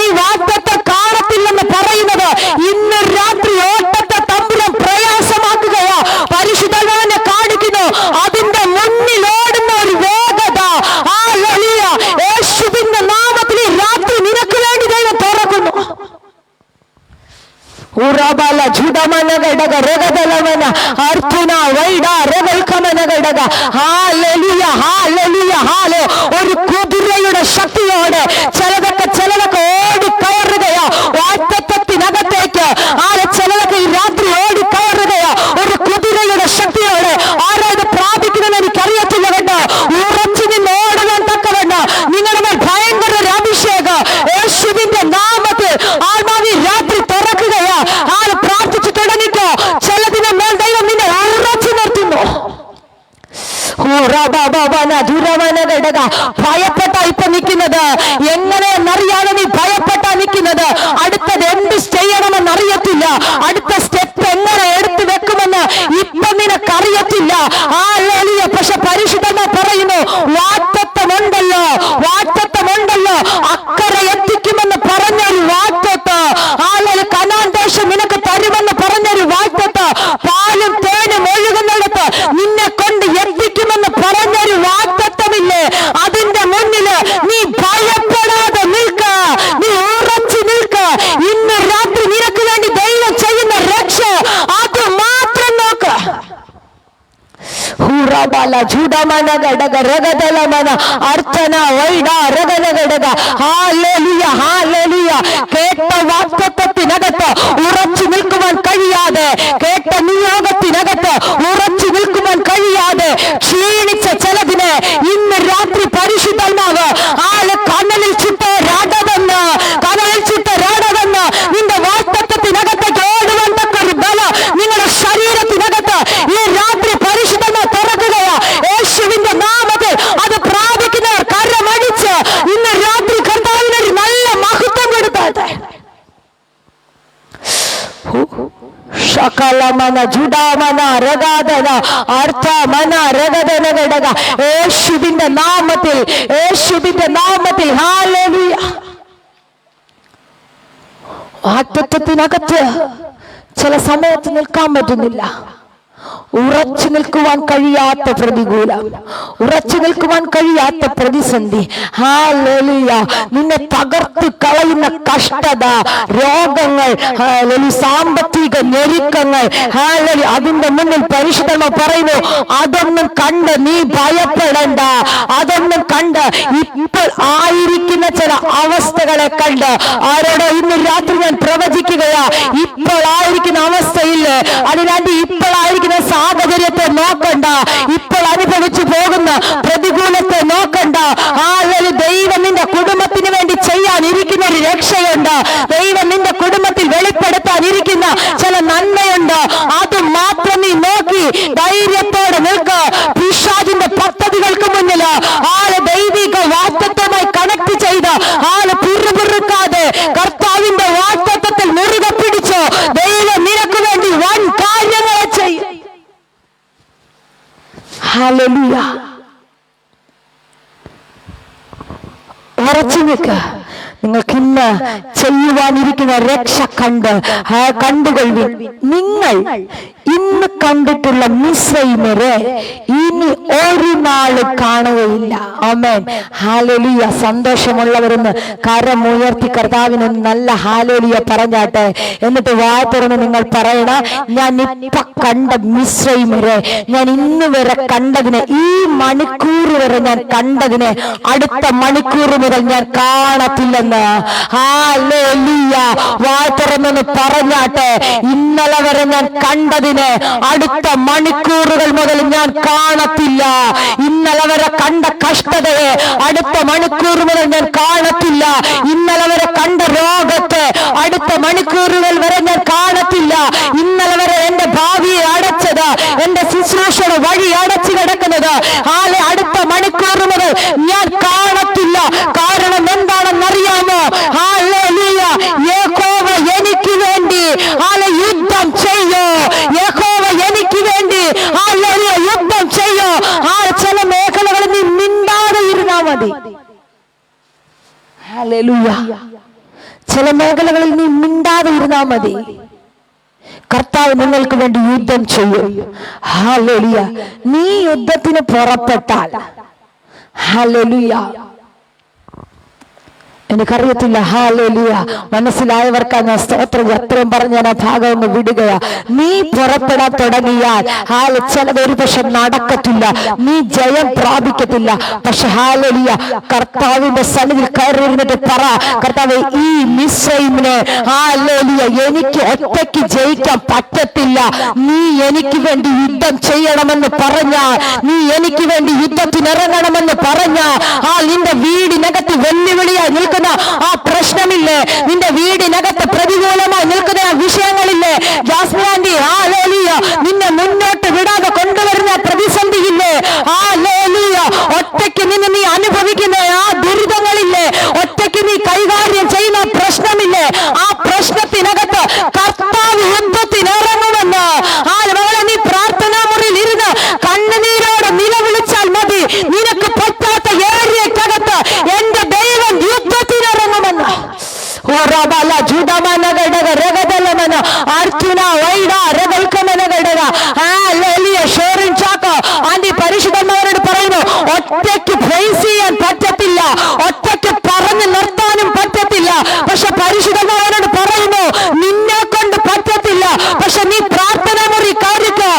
നീ വാഗ്ദത്തം കാണത്തില്ലെന്ന് പറയുന്നത്, ഇന്ന് രാത്രി ഓട്ടത്തെ തമ്പുരാൻ പ്രയാസമാക്കുകയാ. പരിശുദ്ധനെ കാണിക്കുന്നു. അതിന്റെ മുന്നിൽ ഓടുന്ന ഒരു വേഗത യേശുവിന്റെ നാമത്തിൽ രാത്രി നിനക്ക് വേണ്ടി ദൈവം തുറക്കുന്നു. ഒരു കുതിരയുടെ ശക്തിയോടെ ചിലതൊക്കെ ഓടി കയറുകയോ വാഗ്ദത്തത്തിനകത്തേക്ക്, ചിലതൊക്കെ ഈ രാത്രി ഓടി കയറുകയോ ഒരു കുതിരയുടെ ശക്തിയോടെ. ആരോ ഇത് പ്രാപിക്കുമെന്ന് എനിക്കറിയത്തില്ല കേട്ടോ. ഉറച്ചു നിന്ന് ഓടുവാൻ തക്കവണ്ണം നിങ്ങളുടെ മേൽ ഭയങ്കര ഒരു അഭിഷേകം യേശുവിന്റെ നാമത്തിൽ ആത്മാവി രാത്രി തുറക്കുകയാ. പ്രാർത്ഥിച്ചു തുടങ്ങിക്കോ. ചിലതിനെ മേൽ ദൈവം നിന്നെ ഉറച്ചു നിർത്തുന്നു. ഭയപ്പെട്ടാ ഇപ്പൊ നിൽക്കുന്നത്. എങ്ങനെയെന്നറിയാതെ നീ ഭയപ്പെട്ടാ നിൽക്കുന്നത്. അടുത്തത് എന്ത് ചെയ്യണമെന്ന് അറിയത്തില്ല. അടുത്ത സ്റ്റെപ്പ് എങ്ങനെ എടുത്തു വെക്കുമെന്ന് ഇപ്പൊ നിനക്കറിയത്തില്ല. പക്ഷെ പരിശുദ്ധമ പറയുന്നു, വാഗ്ദത്തമുണ്ടല്ലോ, വാഗ്ദത്തമുണ്ടല്ലോ, അക്കരെ എത്തിക്കുമെന്ന് പറഞ്ഞൊരു വാഗ്ദത്തം, കനാൻ ദേശം നിനക്ക് തരുമെന്ന് പറഞ്ഞൊരു വാഗ്ദത്തം, പാലും തേനും ഒഴുകുന്നിടത്ത് നിന്നെ കൊണ്ട് എത്തിക്കുമെന്ന് പറഞ്ഞൊരു വാഗ്ദത്തമില്ലേ, അതിന്റെ മുന്നില് നീ ഭയപ്പെടാതെ നിൽക്ക, നീ ഉറച്ചു നിൽക്ക. ഇന്ന് രാത്രി നിനക്ക് വേണ്ടി ദൈവം ചെയ്യുന്ന രക്ഷ അത് മാത്രം നോക്ക. കേട്ട വാഗ്ദത്തത്തിനകത്ത് ഉറച്ചു നിൽക്കുവാൻ കഴിയാതെ, കേട്ട നിയോഗത്തിനകത്ത് ഉറച്ചു നിൽക്കുവാൻ കഴിയാതെ ക്ഷീണിച്ച ചിലതിനെ ഇന്ന് രാത്രി പരിശുദ്ധാത്മാവ് കനലിൽ ചുട്ട രാടവെന്ന് നിന്റെ വാഗ്ദത്തത്തിനകത്തേക്ക് ഓടുവാൻ തക്കൊരു ബലം നിങ്ങളുടെ ശരീരത്തിനകത്ത് ഈ രാത്രി പരിശുദ്ധമ തുറക്കുകയാ. യേശുവിന്റെ നാമത്തിൽ അത് പ്രാപിക്കുന്നവർ കരമടിച്ച് ഇന്ന് രാത്രി കർത്താവിനൊരു നല്ല മഹത്വം കൊടുത്താട്ടെ. യേശുവിന്റെ നാമത്തിൽ, യേശുവിന്റെ നാമത്തിൽ ഹല്ലേലൂയ. വാഗ്ദത്തത്തിനകത്ത് ചില സമയത്ത് നിൽക്കാൻ പറ്റുന്നില്ല. ഉറച്ചു നിൽക്കുവാൻ കഴിയാത്ത പ്രതികൂലം, ഉറച്ചു നിൽക്കുവാൻ കഴിയാത്ത പ്രതിസന്ധി, നിന്നെ തകർത്ത് കളയുന്ന കഷ്ടത, രോഗങ്ങൾ, സാമ്പത്തിക ഞെരുക്കങ്ങൾ, അതിന്റെ മുന്നിൽ പരിശുദ്ധമ പറയുന്നു, അതൊന്നും കണ്ട് നീ ഭയപ്പെടണ്ട. അതൊന്നും കണ്ട് ഇപ്പോൾ ആയിരിക്കുന്ന ചില അവസ്ഥകളെ കണ്ട് ആരോടോ ഇന്ന് രാത്രി ഞാൻ പ്രവചിക്കുകയാ. ഇപ്പോൾ ആയിരിക്കുന്ന അവസ്ഥയില്ലേ, അതിനാണ്ട് ഇപ്പോഴായിരിക്കുന്ന സാഹചര്യത്തെ നോക്കണ്ട, ഇപ്പോൾ അനുഭവിച്ചു പോകുന്ന പ്രതികൂലത്തെ നോക്കണ്ട. ദൈവം നിന്റെ കുടുംബത്തിന് വേണ്ടി ചെയ്യാനിരിക്കുന്ന ഒരു രക്ഷയുണ്ട്. ദൈവം നിന്റെ കുടുംബത്തിൽ വെളിപ്പെടുത്താനിരിക്കുന്ന ചില നന്മയുണ്ട്. അത് മാത്രം നീ നോക്കി ധൈര്യത്തോടെ നിൽക്ക. പിശാചിന്റെ പദ്ധതികൾക്ക് മുന്നിൽ ദൈവിക വാഗ്ദത്തവുമായി കണക്ട് ചെയ്ത് പിറുപിറുക്കാൻ ഹല്ലേലൂയ. ഉറച്ചു നിൽക്ക. നിങ്ങൾക്ക് ഇന്ന് ചെയ്യുവാനിരിക്കുന്ന രക്ഷ കണ്ടുകൊള്ളുവിൻ. നിങ്ങൾ ഇന്ന് കണ്ടിട്ടുള്ള മിസ്രൈമരെ ഇനി ഒരു നാള് കാണുകയില്ല. ആമേൻ. ഹല്ലേലൂയ. സന്തോഷമുള്ളവരെന്ന് കരമുയർത്തി കർത്താവിന് നല്ല ഹല്ലേലൂയ പറഞ്ഞാട്ടെ. എന്നിട്ട് വായ തുറന്ന് നിങ്ങൾ പറയണ, ഞാൻ ഇപ്പൊ കണ്ട മിസ്രൈമരെ ഞാൻ ഇന്ന് വരെ കണ്ടതിനെ, ഈ മണിക്കൂർ വരെ ഞാൻ കണ്ടതിനെ അടുത്ത മണിക്കൂർ മുതൽ ഞാൻ കാണത്തില്ലെന്ന്. ഹല്ലേലൂയ. വായ തുറന്നൊന്ന് പറഞ്ഞാട്ടെ. ഇന്നലെ വരെ ഞാൻ കണ്ടതിനെ അടുത്ത മണിക്കൂറുകൾ മുതൽ ഞാൻ കാണത്തില്ല. ഇന്നലെ വരെ കണ്ട കഷ്ടതയെ അടുത്ത മണിക്കൂർ മുതൽ ഞാൻ കാണത്തില്ല. ഇന്നലെ വരെ കണ്ട രോഗത്തെ അടുത്ത മണിക്കൂറുകൾ വരെ ഞാൻ കാണത്തില്ല. ഇന്നലെ വരെ എന്റെ ഭാവിയെ അടച്ചത്, എന്റെ ശുശ്രൂഷയുടെ വഴി അടച്ചു കിടക്കുന്നത് അടുത്ത മണിക്കൂർ മുതൽ ഞാൻ കാണത്തില്ല. കാരണം എന്താണെന്നറിയാമോ? ഹല്ലേലൂയ. യഹോവ എനിക്ക് വേണ്ടി യുദ്ധം ചെയ്യോ. യഹോവ എനിക്ക് വേണ്ടി യുദ്ധം ചെയ്യോ. ചില മേഖലകളിൽ നീ മിണ്ടാതെ ഇരുന്നാ മതി. ഹല്ലേലൂയ. ചില മേഖലകളിൽ നീ മിണ്ടാതെ ഇരുന്നാ മതി. കർത്താവ് നിങ്ങൾക്ക് വേണ്ടി യുദ്ധം ചെയ്യും. ഹല്ലേലൂയ. നീ യുദ്ധത്തിന് പുറപ്പെട്ടാൽ, ഹല്ലേലൂയ, എനിക്കറിയത്തില്ല, ഹല്ലേലൂയ, മനസ്സിലായവർക്ക് ഞാൻ സ്തോത്രം എത്രയും പറഞ്ഞ് ഞാൻ ആ ഭാഗം ഒന്ന് വിടുകയാ. നീ പുറപ്പെടാൻ തുടങ്ങിയാൽ ചിലത് ഒരു പക്ഷെ നടക്കത്തില്ല, നീ ജയം പ്രാപിക്കത്തില്ല. പക്ഷെ ഹല്ലേലൂയ, കർത്താവിന്റെ സന്നിധിയിൽ കയറി ഇരുന്നിട്ട് പറ, കർത്താവേ, ഈ മിസ്രൈമിനെ ഹല്ലേലൂയ എനിക്ക് ഒറ്റയ്ക്ക് ജയിക്കാൻ പറ്റത്തില്ല. നീ എനിക്ക് വേണ്ടി യുദ്ധം ചെയ്യണമെന്ന് പറഞ്ഞാൽ, നീ എനിക്ക് വേണ്ടി യുദ്ധത്തിനിറങ്ങണമെന്ന് പറഞ്ഞാൽ, നിന്റെ വീടിനകത്ത് വെല്ലുവിളിയായി നിൽക്കുന്ന ആ പ്രശ്നമില്ലേ, നിന്റെ വീടിനകത്ത് പ്രതികൂലമായി നിൽക്കുന്ന ആ വിഷയങ്ങളില്ലേ, ജാസ്മിനാന്റി, ഹല്ലേലൂയ, നിന്നെ മുന്നോട്ട് വിടാതെ കൊണ്ടുവരുന്ന പ്രതിസന്ധിയില്ലേ, ഹല്ലേലൂയ, ഒറ്റയ്ക്ക് നിന്ന് നീ അനുഭവിക്കുന്ന ആ ദുരിതങ്ങളില്ലേ, ഒറ്റയ്ക്ക് നീ കൈകാര്യം ചെയ്യുന്ന പ്രശ്നമില്ലേ, ആ പ്രശ്നത്തിനകത്ത് കർത്താവ് യുദ്ധത്തിനിറങ്ങുമെന്ന് നീ പ്രാർത്ഥനാ മുറിയിൽ ഇരുന്ന് കണ്ണുനീരോടെ നിലവിളിച്ചാൽ മതി. നിനക്ക് പറ്റാത്ത ഏരിയക്കകത്ത് എന്റെ ദൈവം യുദ്ധത്തിനിറങ്ങുമെന്ന്. പരിശുദ്ധന്മാരോട് പറയുന്നു, ഒറ്റയ്ക്ക് ഫേസ് ചെയ്യാൻ പറ്റത്തില്ല, ഒറ്റയ്ക്ക് പറഞ്ഞു നിർത്താനും പറ്റത്തില്ല. പക്ഷെ പരിശുദ്ധന്മാരോട് പറയുന്നു, നിന്നെ കൊണ്ട് പറ്റത്തില്ല. പക്ഷെ നീ പ്രാർത്ഥന മുറി കാര്യക്ക്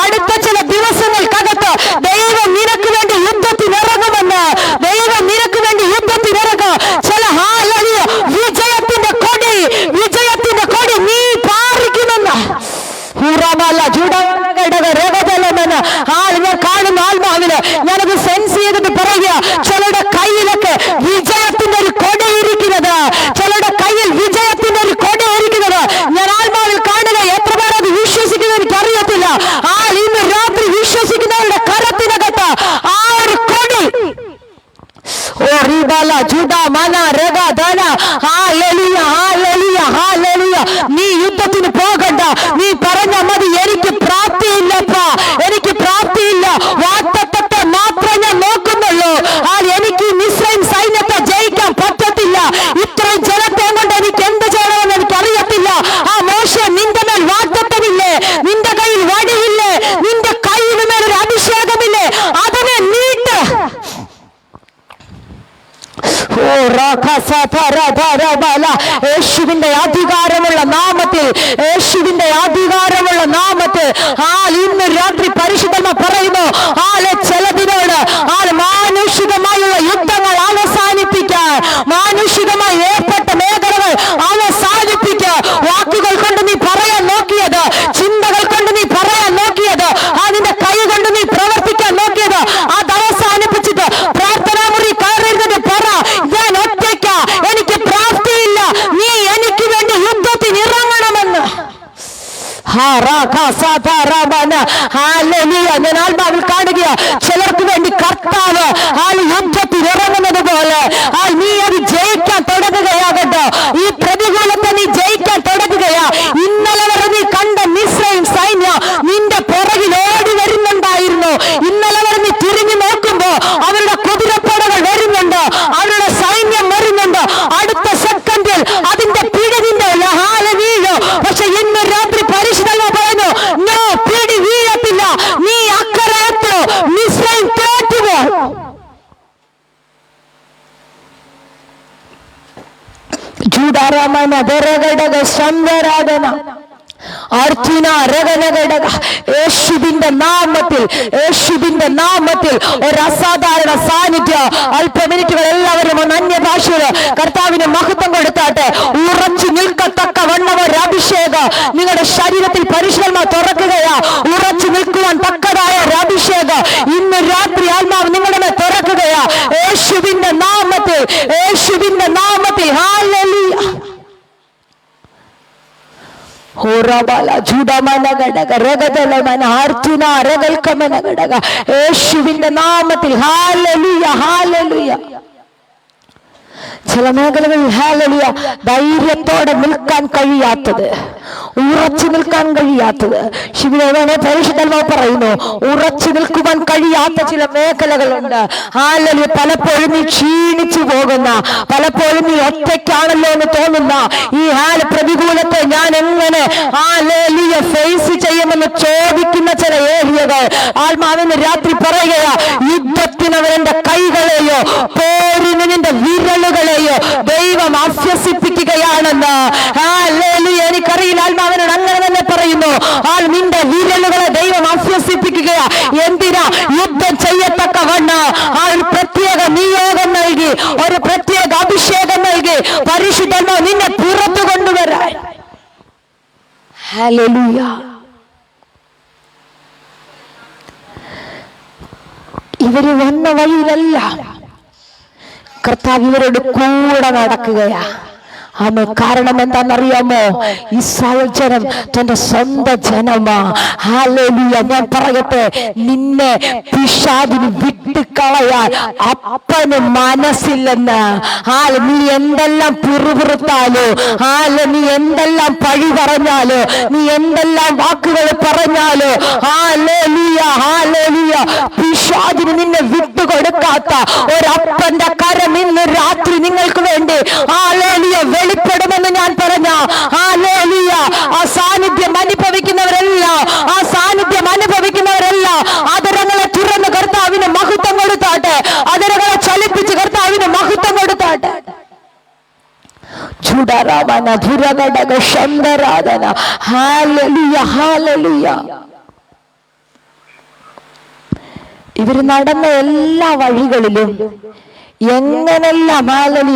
അടുത്ത ചില ദിവസങ്ങൾക്കകത്ത് ദൈവം നിനക്ക് വേണ്ടി യുദ്ധത്തിനിറങ്ങുമെന്ന്. ദൈവം നിനക്ക് വേണ്ടി യുദ്ധത്തിനിറങ്ങും. ചില വിജയത്തിന്റെ കൊടി നീ പാറിക്കുമെന്ന് ഞാൻ കാണുന്ന ആത്മാവില് ഞാനത് സെൻസ് ചെയ്തിട്ട് പറയുക, ചിലരുടെ കയ്യിലൊക്കെ വിജയത്തിന്റെ ഒരു കൊടി ഇരിക്കുന്നത്, ചിലരുടെ കയ്യിൽ വിജയത്തിന്റെ ഒരു കൊടി ഇരിക്കുന്നത് ഞാൻ ആത്മാവിൽ കാണുക. എത്ര പേർ അത് വിശ്വസിക്കുന്നത് എനിക്കറിയത്തില്ല. ഇന്ന് രാത്രി വിശ്വസിക്കുന്നവരുടെ കരത്തിനകത്ത് ആ ഒരു കൊടി, നീ യുദ്ധത്തിന് പോകണ്ട. നീ പറഞ്ഞ മതി, എനിക്ക് പ്രാപ്തിയില്ലപ്പാ, എനിക്ക് പ്രാപ്തിയില്ല, വാഗ്ദത്തത്തെ മാത്രമേ ഞാൻ നോക്കുന്നുള്ളൂ. എനിക്ക് മിസ്രൈം സൈന്യത്തെ ജയിക്കാൻ പറ്റത്തില്ല. ഇത്രയും ജനത്തെ കൊണ്ട് എനിക്ക് എന്ത് ചെയ്യണമെന്ന് എനിക്ക് അറിയത്തില്ല. മോശെ, നിന്റെ മേൽ വാഗ്ദത്തമില്ലേ, നിന്റെ കയ്യിൽ വടിയില്ലേ, നിന്റെ കയ്യിന് മേലൊരു അഭിഷേകമില്ലേ, അതിനെ നീട്ട്. യേശുവിന്റെ അധികാരമുള്ള നാമത്തിൽ, യേശുവിന്റെ അധികാരമുള്ള നാമത്തിൽ ഇന്ന് രാത്രി പരിശുദ്ധമ പറയുന്നു, ചിലതിനോട് മാനുഷികമായുള്ള യുദ്ധങ്ങൾ അവസാനിപ്പിക്കാൻ, മാനുഷികമായി ഏർപ്പെട്ട മേഖലകൾ അവസാനിപ്പിക്കാൻ, വാക്കുകൾ കൊണ്ട് നീ പറയാൻ നോക്കിയത്, ചിന്തകൾ കൊണ്ട് നീ പറയാൻ നോക്കിയത്, നിന്റെ കൈ കൊണ്ട് നീ പ്രവർത്തിക്കാൻ നോക്കിയത്, അത് അവസാനിപ്പിച്ചിട്ട് പ്രാർത്ഥനാ മുറി കയറിയിരുന്നിട്ട് പറ, ഞാൻ ഒറ്റയ്ക്ക, എനിക്ക് പ്രാപ്തിയില്ല, നീ എനിക്ക് വേണ്ടി യുദ്ധത്തിനിറങ്ങണമെന്ന്. ഞാൻ ആത്മാവിൽ കാണുക, ചിലർക്ക് വേണ്ടി കർത്താവ് യുദ്ധത്തിനിറങ്ങുന്നത് പോലെ നീ അത് ജയിക്കാൻ തുടങ്ങുകയാകട്ടോ. ഈ പ്രതികൂലത്തെ നീ ജയിക്കാൻ തുടങ്ങുകയാ. ഇന്നലെ വരെ നീ കണ്ട മിസ്രൈം സൈന്യം നിന്റെ പുറകിൽ ഓടി വരുന്നുണ്ടായിരുന്നു. ഇന്നലെ രമന ധരഘടക ശങ്കരാധന അർജുന രഗനഘടക. യേശുവിന്റെ നാമത്തിൽ ഒരു അസാധാരണ സാന്നിധ്യം. അല്പ മിനിറ്റുകൾ എല്ലാവരും ഒന്ന് അന്യഭാഷയിൽ കർത്താവിന് മഹത്വം കൊടുത്താട്ടെ. ഉറച്ചു നിൽക്കത്തക്ക വണ്ണം ഒരു അഭിഷേകം നിങ്ങളുടെ ശരീരത്തിൽ പരിശുദ്ധാത്മാവ് തുറക്കുകയാ. ഉറച്ചു നിൽക്കുവാൻ തക്കതായ ഒരു അഭിഷേകം ഇന്ന് രാത്രി ആത്മാവ് നിങ്ങളുടെ മേൽ തുറക്കുകയാ. യേശുവിന്റെ നാമത്തിൽ ഹല്ലേലൂയ. യേശുവിന്റെ നാമത്തിൽ ഹല്ലേലൂയ ഹല്ലേലൂയ. ചില മേഖലകളിൽ ഹല്ലേലൂയ ധൈര്യത്തോടെ നിൽക്കാൻ കഴിയാത്തത്, ഉറച്ചു നിൽക്കാൻ കഴിയാത്തത്, ശിവനെ പരിശുദ്ധാത്മാവ് പറയുന്നു, ഉറച്ചു നിൽക്കുവാൻ കഴിയാത്ത ചില മേഖലകളുണ്ട്. ഹല്ലേലൂയ. പലപ്പോഴും നീ ക്ഷീണിച്ചു പോകുന്ന, പലപ്പോഴും നീ ഒറ്റയ്ക്കാണല്ലോ എന്ന് തോന്നുന്ന ഈ പ്രതികൂലത്തെ ഞാൻ എങ്ങനെ ഹല്ലേലൂയ ഫേസ് ചെയ്യുമെന്ന് ചോദിക്കുന്ന ചില ഏരിയകൾ ആത്മാവിന് രാത്രി പറയുകയാ, യുദ്ധത്തിനവന്റെ കൈകളെയോ പോരിന് നിന്റെ വിരലുകളെയോ ദൈവം അഭ്യസിപ്പിക്കുകയാണെന്ന്. ഹല്ലേലൂയ. എനിക്കറിയില്ല, ആത്മാവിനോട് അങ്ങനെ തന്നെ പറയുന്നു. നിന്റെ വിരലുകളെ ദൈവം അഭ്യസിപ്പിക്കുകയാ. എന്തിനാ? യുദ്ധം ചെയ്യത്തക്കവണ്ണം ഒരു പ്രത്യേക നിയോഗം നൽകി, ഒരു പ്രത്യേക അഭിഷേകം നൽകി പരിശുദ്ധാത്മാവ് നിന്നെ പുറത്തു കൊണ്ടുവരാൻ. ഹല്ലേലൂയ. ഇവര് വന്ന വഴിയിലല്ല, കർത്താവ് ഇവരോട് കൂടെ നടക്കുകയാ. കാരണം എന്താണെന്നറിയാമോ? ഇസ്രായേൽ ജനം തന്റെ സ്വന്തം ജനമാ. ഹല്ലേലൂയ. ഞാൻ പറയട്ടെ, നിന്നെ പിശാചിന് വിട്ടുകളയാൻ അപ്പന് മനസ്സില്ലെന്ന്. നീ എന്തെല്ലാം പിറുപിറുത്താലോ, നീ എന്തെല്ലാം പഴി പറഞ്ഞാലോ, നീ എന്തെല്ലാം വാക്കുകൾ പറഞ്ഞാലോ, പിശാചിന് നിന്നെ വിട്ടുകൊടുക്കാത്ത ഒരപ്പന്റെ കരം ഇന്ന് രാത്രി നിങ്ങൾക്ക് വേണ്ടി വെളിപ്പെടുമെന്ന് ഞാൻ പറഞ്ഞ ആ സാന്നിധ്യം അനുഭവിക്കുന്നവരെല്ലാം അതരങ്ങളെ തുറന്ന് കർത്താവിന് മഹത്വം കൊടുത്താട്ടെ. അതരങ്ങളെ ചലിപ്പിച്ച് കർത്താവിന് മഹത്വം കൊടുത്താട്ടെ. ചുടരാമന ധുരഘടക ശങ്കരാധന. Hallelujah hallelujah. ഇവർ നടന്ന എല്ലാ വഴികളിലും എങ്ങനെല്ലാം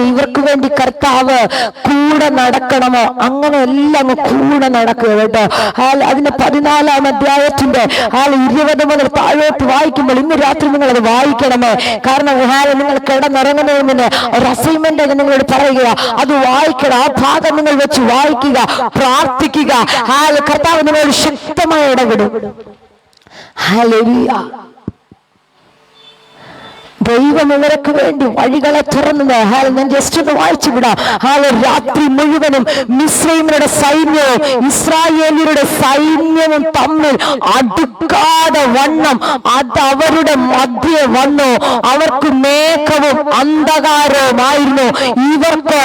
ഇവർക്ക് വേണ്ടി കർത്താവ് കൂടെ നടക്കണമോ അങ്ങനെ എല്ലാം കൂടെ നടക്കുക കേട്ടോ. അതിന്റെ 14-ാം അധ്യായത്തിന്റെ 20 മുതൽ താഴോട്ട് വായിക്കുമ്പോൾ ഇന്ന് രാത്രി നിങ്ങൾ അത് വായിക്കണമേ. കാരണം നിങ്ങൾ കിടന്നിറങ്ങുന്നതിന് ഒരു അസൈൻമെന്റ് നിങ്ങളോട് പറയുക, അത് വായിക്കണം. ആ ഭാഗം നിങ്ങൾ വെച്ച് വായിക്കുക, പ്രാർത്ഥിക്കുക. കർത്താവ് നിങ്ങളോട് ശക്തമായി ഇടപെടും. ഹല്ലേലൂയ. ദൈവം ഇവർക്ക് വേണ്ടി വഴികളെ തുറന്നത്. ഞാൻ ജസ്റ്റ് ഒന്ന് വായിച്ചു വിടാം. രാത്രി മുഴുവനും മിസ്രയീമ്യരുടെ സൈന്യവും ഇസ്രായേലിയരുടെ സൈന്യവും തമ്മിൽ അടുക്കാതെ വണ്ണം അത് അവരുടെ മധ്യേ വന്നു. അവർക്ക് മേഘവും അന്ധകാരവുമായിരുന്നു. ഇവർക്ക്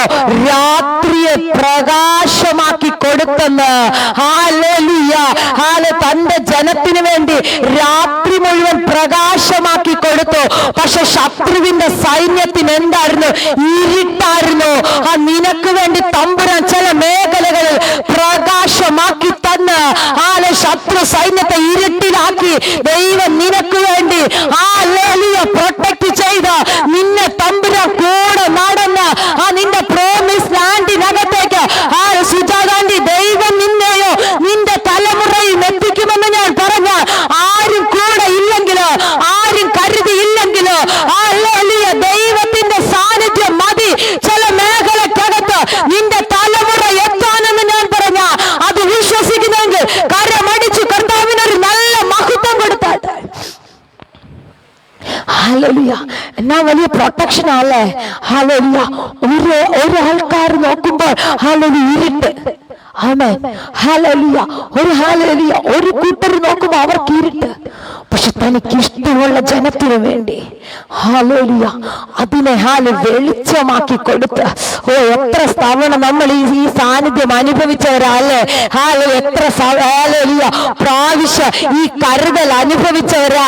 രാത്രിയെ പ്രകാശമാക്കി കൊടുത്തെന്ന്. തന്റെ ജനത്തിന് വേണ്ടി രാത്രി മുഴുവൻ പ്രകാശമാക്കി കൊടുത്തു. പക്ഷെ ശത്രുവിന്റെ സൈന്യത്തിന് എന്തായിരുന്നു? ഇരുട്ടായിരുന്നു. നിനക്ക് വേണ്ടി തമ്പുരാൻ ചില മേഖലകളിൽ പ്രകാശമാക്കി തന്ന് ശത്രു സൈന്യത്തെ ഇരുട്ടിലാക്കി ദൈവം നിനക്ക് വേണ്ടി പ്രൊട്ടക്ട് ചെയ്ത് നിന്നെ തമ്പുരാൻ കൂടെ നടന്ന് നിന്റെ പ്രോമിസ് ലാൻഡിനകത്തേക്ക് സുജാതാന്റി ദൈവം നിന്നെയോ നിന്റെ തലമുറയിൽ എത്തിക്കുമെന്ന് ഞാൻ പറഞ്ഞ ആരും കൂടെ ഇല്ലെങ്കിലോ ആരും കരുതിയില്ലെങ്കിലോ ദൈവത്തിന്റെ സാന്നിധ്യം മതി ചില മേഖലക്കകത്ത് നിന്റെ തലമുറ എത്താനെന്ന് ഞാൻ പറഞ്ഞ അത് വിശ്വസിക്കുന്നെങ്കിൽ കരമടിച്ചു കർത്താവിനൊരു നല്ല മഹത്വം കൊടുത്താട്ടെ. ഹല്ലേലൂയ. എന്നാ വലിയ പ്രൊട്ടക്ഷൻ ആണല്ലേ. ഹല്ലേലൂയ. ഒരു ആൾക്കാർ നോക്കുമ്പോൾ ഇരുട്ട്. ആമേൻ. ഹല്ലേലൂയ. ഒരു കൂട്ടർ നോക്കുമ്പോൾ അവർക്ക് ഇരുട്ട്. പക്ഷെ തനിക്ക് ഇഷ്ടമുള്ള ജനത്തിനു വേണ്ടി ഹല്ലേലൂയ അതിനെ വെളിച്ചമാക്കി കൊടുത്ത് എത്ര തവണ നമ്മൾ ഈ സാന്നിധ്യം അനുഭവിച്ചവരല്ലേ? എത്ര ഹല്ലേലൂയ പ്രാവശ്യം ഈ കരുതൽ അനുഭവിച്ചവരാ.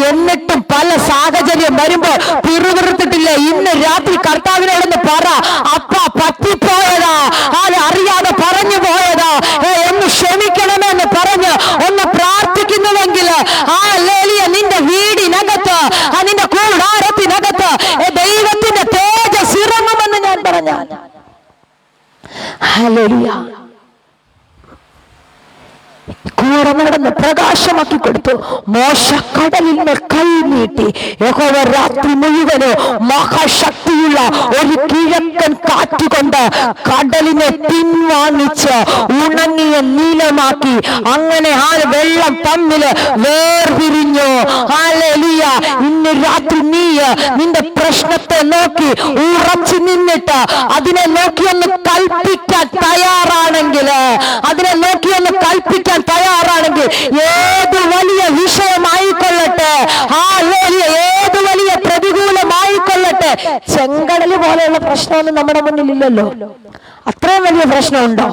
എന്നിട്ടും പല സാഹചര്യം വരുമ്പോൾ പിറുപിറുത്തിട്ടില്ല. ഇന്ന് രാത്രി കർത്താവിനോടൊന്ന് പറ, അപ്പ പറ്റിപ്പോയതാ, അറിയാതെ പറഞ്ഞു പോയതാ, ഒന്ന് ക്ഷമിക്കണമെന്ന് പറഞ്ഞ് ഒന്ന് പ്രാർത്ഥിക്കുന്നുവെങ്കിൽ നിന്റെ വീടിനകത്ത്, നിന്റെ കൂടാരത്തിനകത്ത് ദൈവത്തിന്റെ തേജസ് ഇറങ്ങുമെന്ന് ഞാൻ പറഞ്ഞാൽ ഹല്ലേലൂയ. കൂടെ നടന്ന് പ്രകാശമാക്കി കൊടുത്തു. മോശ കടലിൽ കൈ നീട്ടി. യഹോവ രാത്രി മുഴുവന് മഹാശക്തിയുള്ള ഒരു കിഴക്കൻ കാറ്റുകൊണ്ട് കടലിനെ പിൻവാങ്ങിച്ച് ഉണങ്ങിയ നീലമാക്കി. അങ്ങനെ വെള്ളം തമ്മില് വേർപിരിഞ്ഞു. ഹല്ലേലൂയ. ഇന്ന് രാത്രി നീ നിന്റെ പ്രശ്നത്തെ നോക്കി ഉറച്ചു നിന്നിട്ട് അതിനെ നോക്കിയൊന്ന് കൽപ്പിക്കാൻ തയ്യാറാണെങ്കിൽ, അതിനെ നോക്കിയൊന്ന് കൽപ്പിക്കാൻ തയ്യാറാണെങ്കിൽ, ഏത് വലിയ വിഷയമായിക്കൊള്ളട്ടെ, ഏത് വലിയ പ്രതികൂലമായിക്കൊള്ളട്ടെ, ചെങ്കടല് പോലെയുള്ള പ്രശ്നമൊന്നും നമ്മുടെ മുന്നിൽ ഇല്ലല്ലോ. അത്രയും വലിയ പ്രശ്നമുണ്ടോ?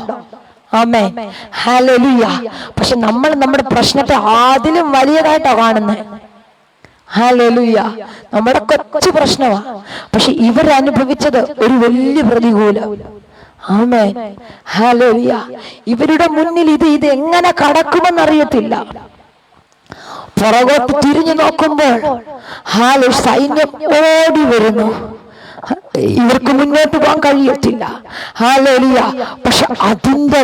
ആമേൻ, ഹല്ലേലൂയ. പക്ഷെ നമ്മൾ നമ്മുടെ പ്രശ്നത്തെ അതിലും വലിയതായിട്ടാണ് കാണുന്നത്. ഹല്ലേലൂയ. നമ്മുടെ കൊച്ചു പ്രശ്നമാ, പക്ഷെ ഇവരനുഭവിച്ചത് ഒരു വലിയ പ്രതികൂലം. ആമേൻ, ഹല്ലേലൂയ. ഇവരുടെ മുന്നിൽ ഇത് എങ്ങനെ കടക്കുമെന്നറിയത്തില്ല. പുറകോട്ട് തിരിഞ്ഞു നോക്കുമ്പോൾ സൈന്യം ഓടി വരുന്നു. ഇവർക്ക് മുന്നോട്ട് പോകാൻ കഴിയത്തില്ല. ഹല്ലേലൂയ. പക്ഷെ അതിന്റെ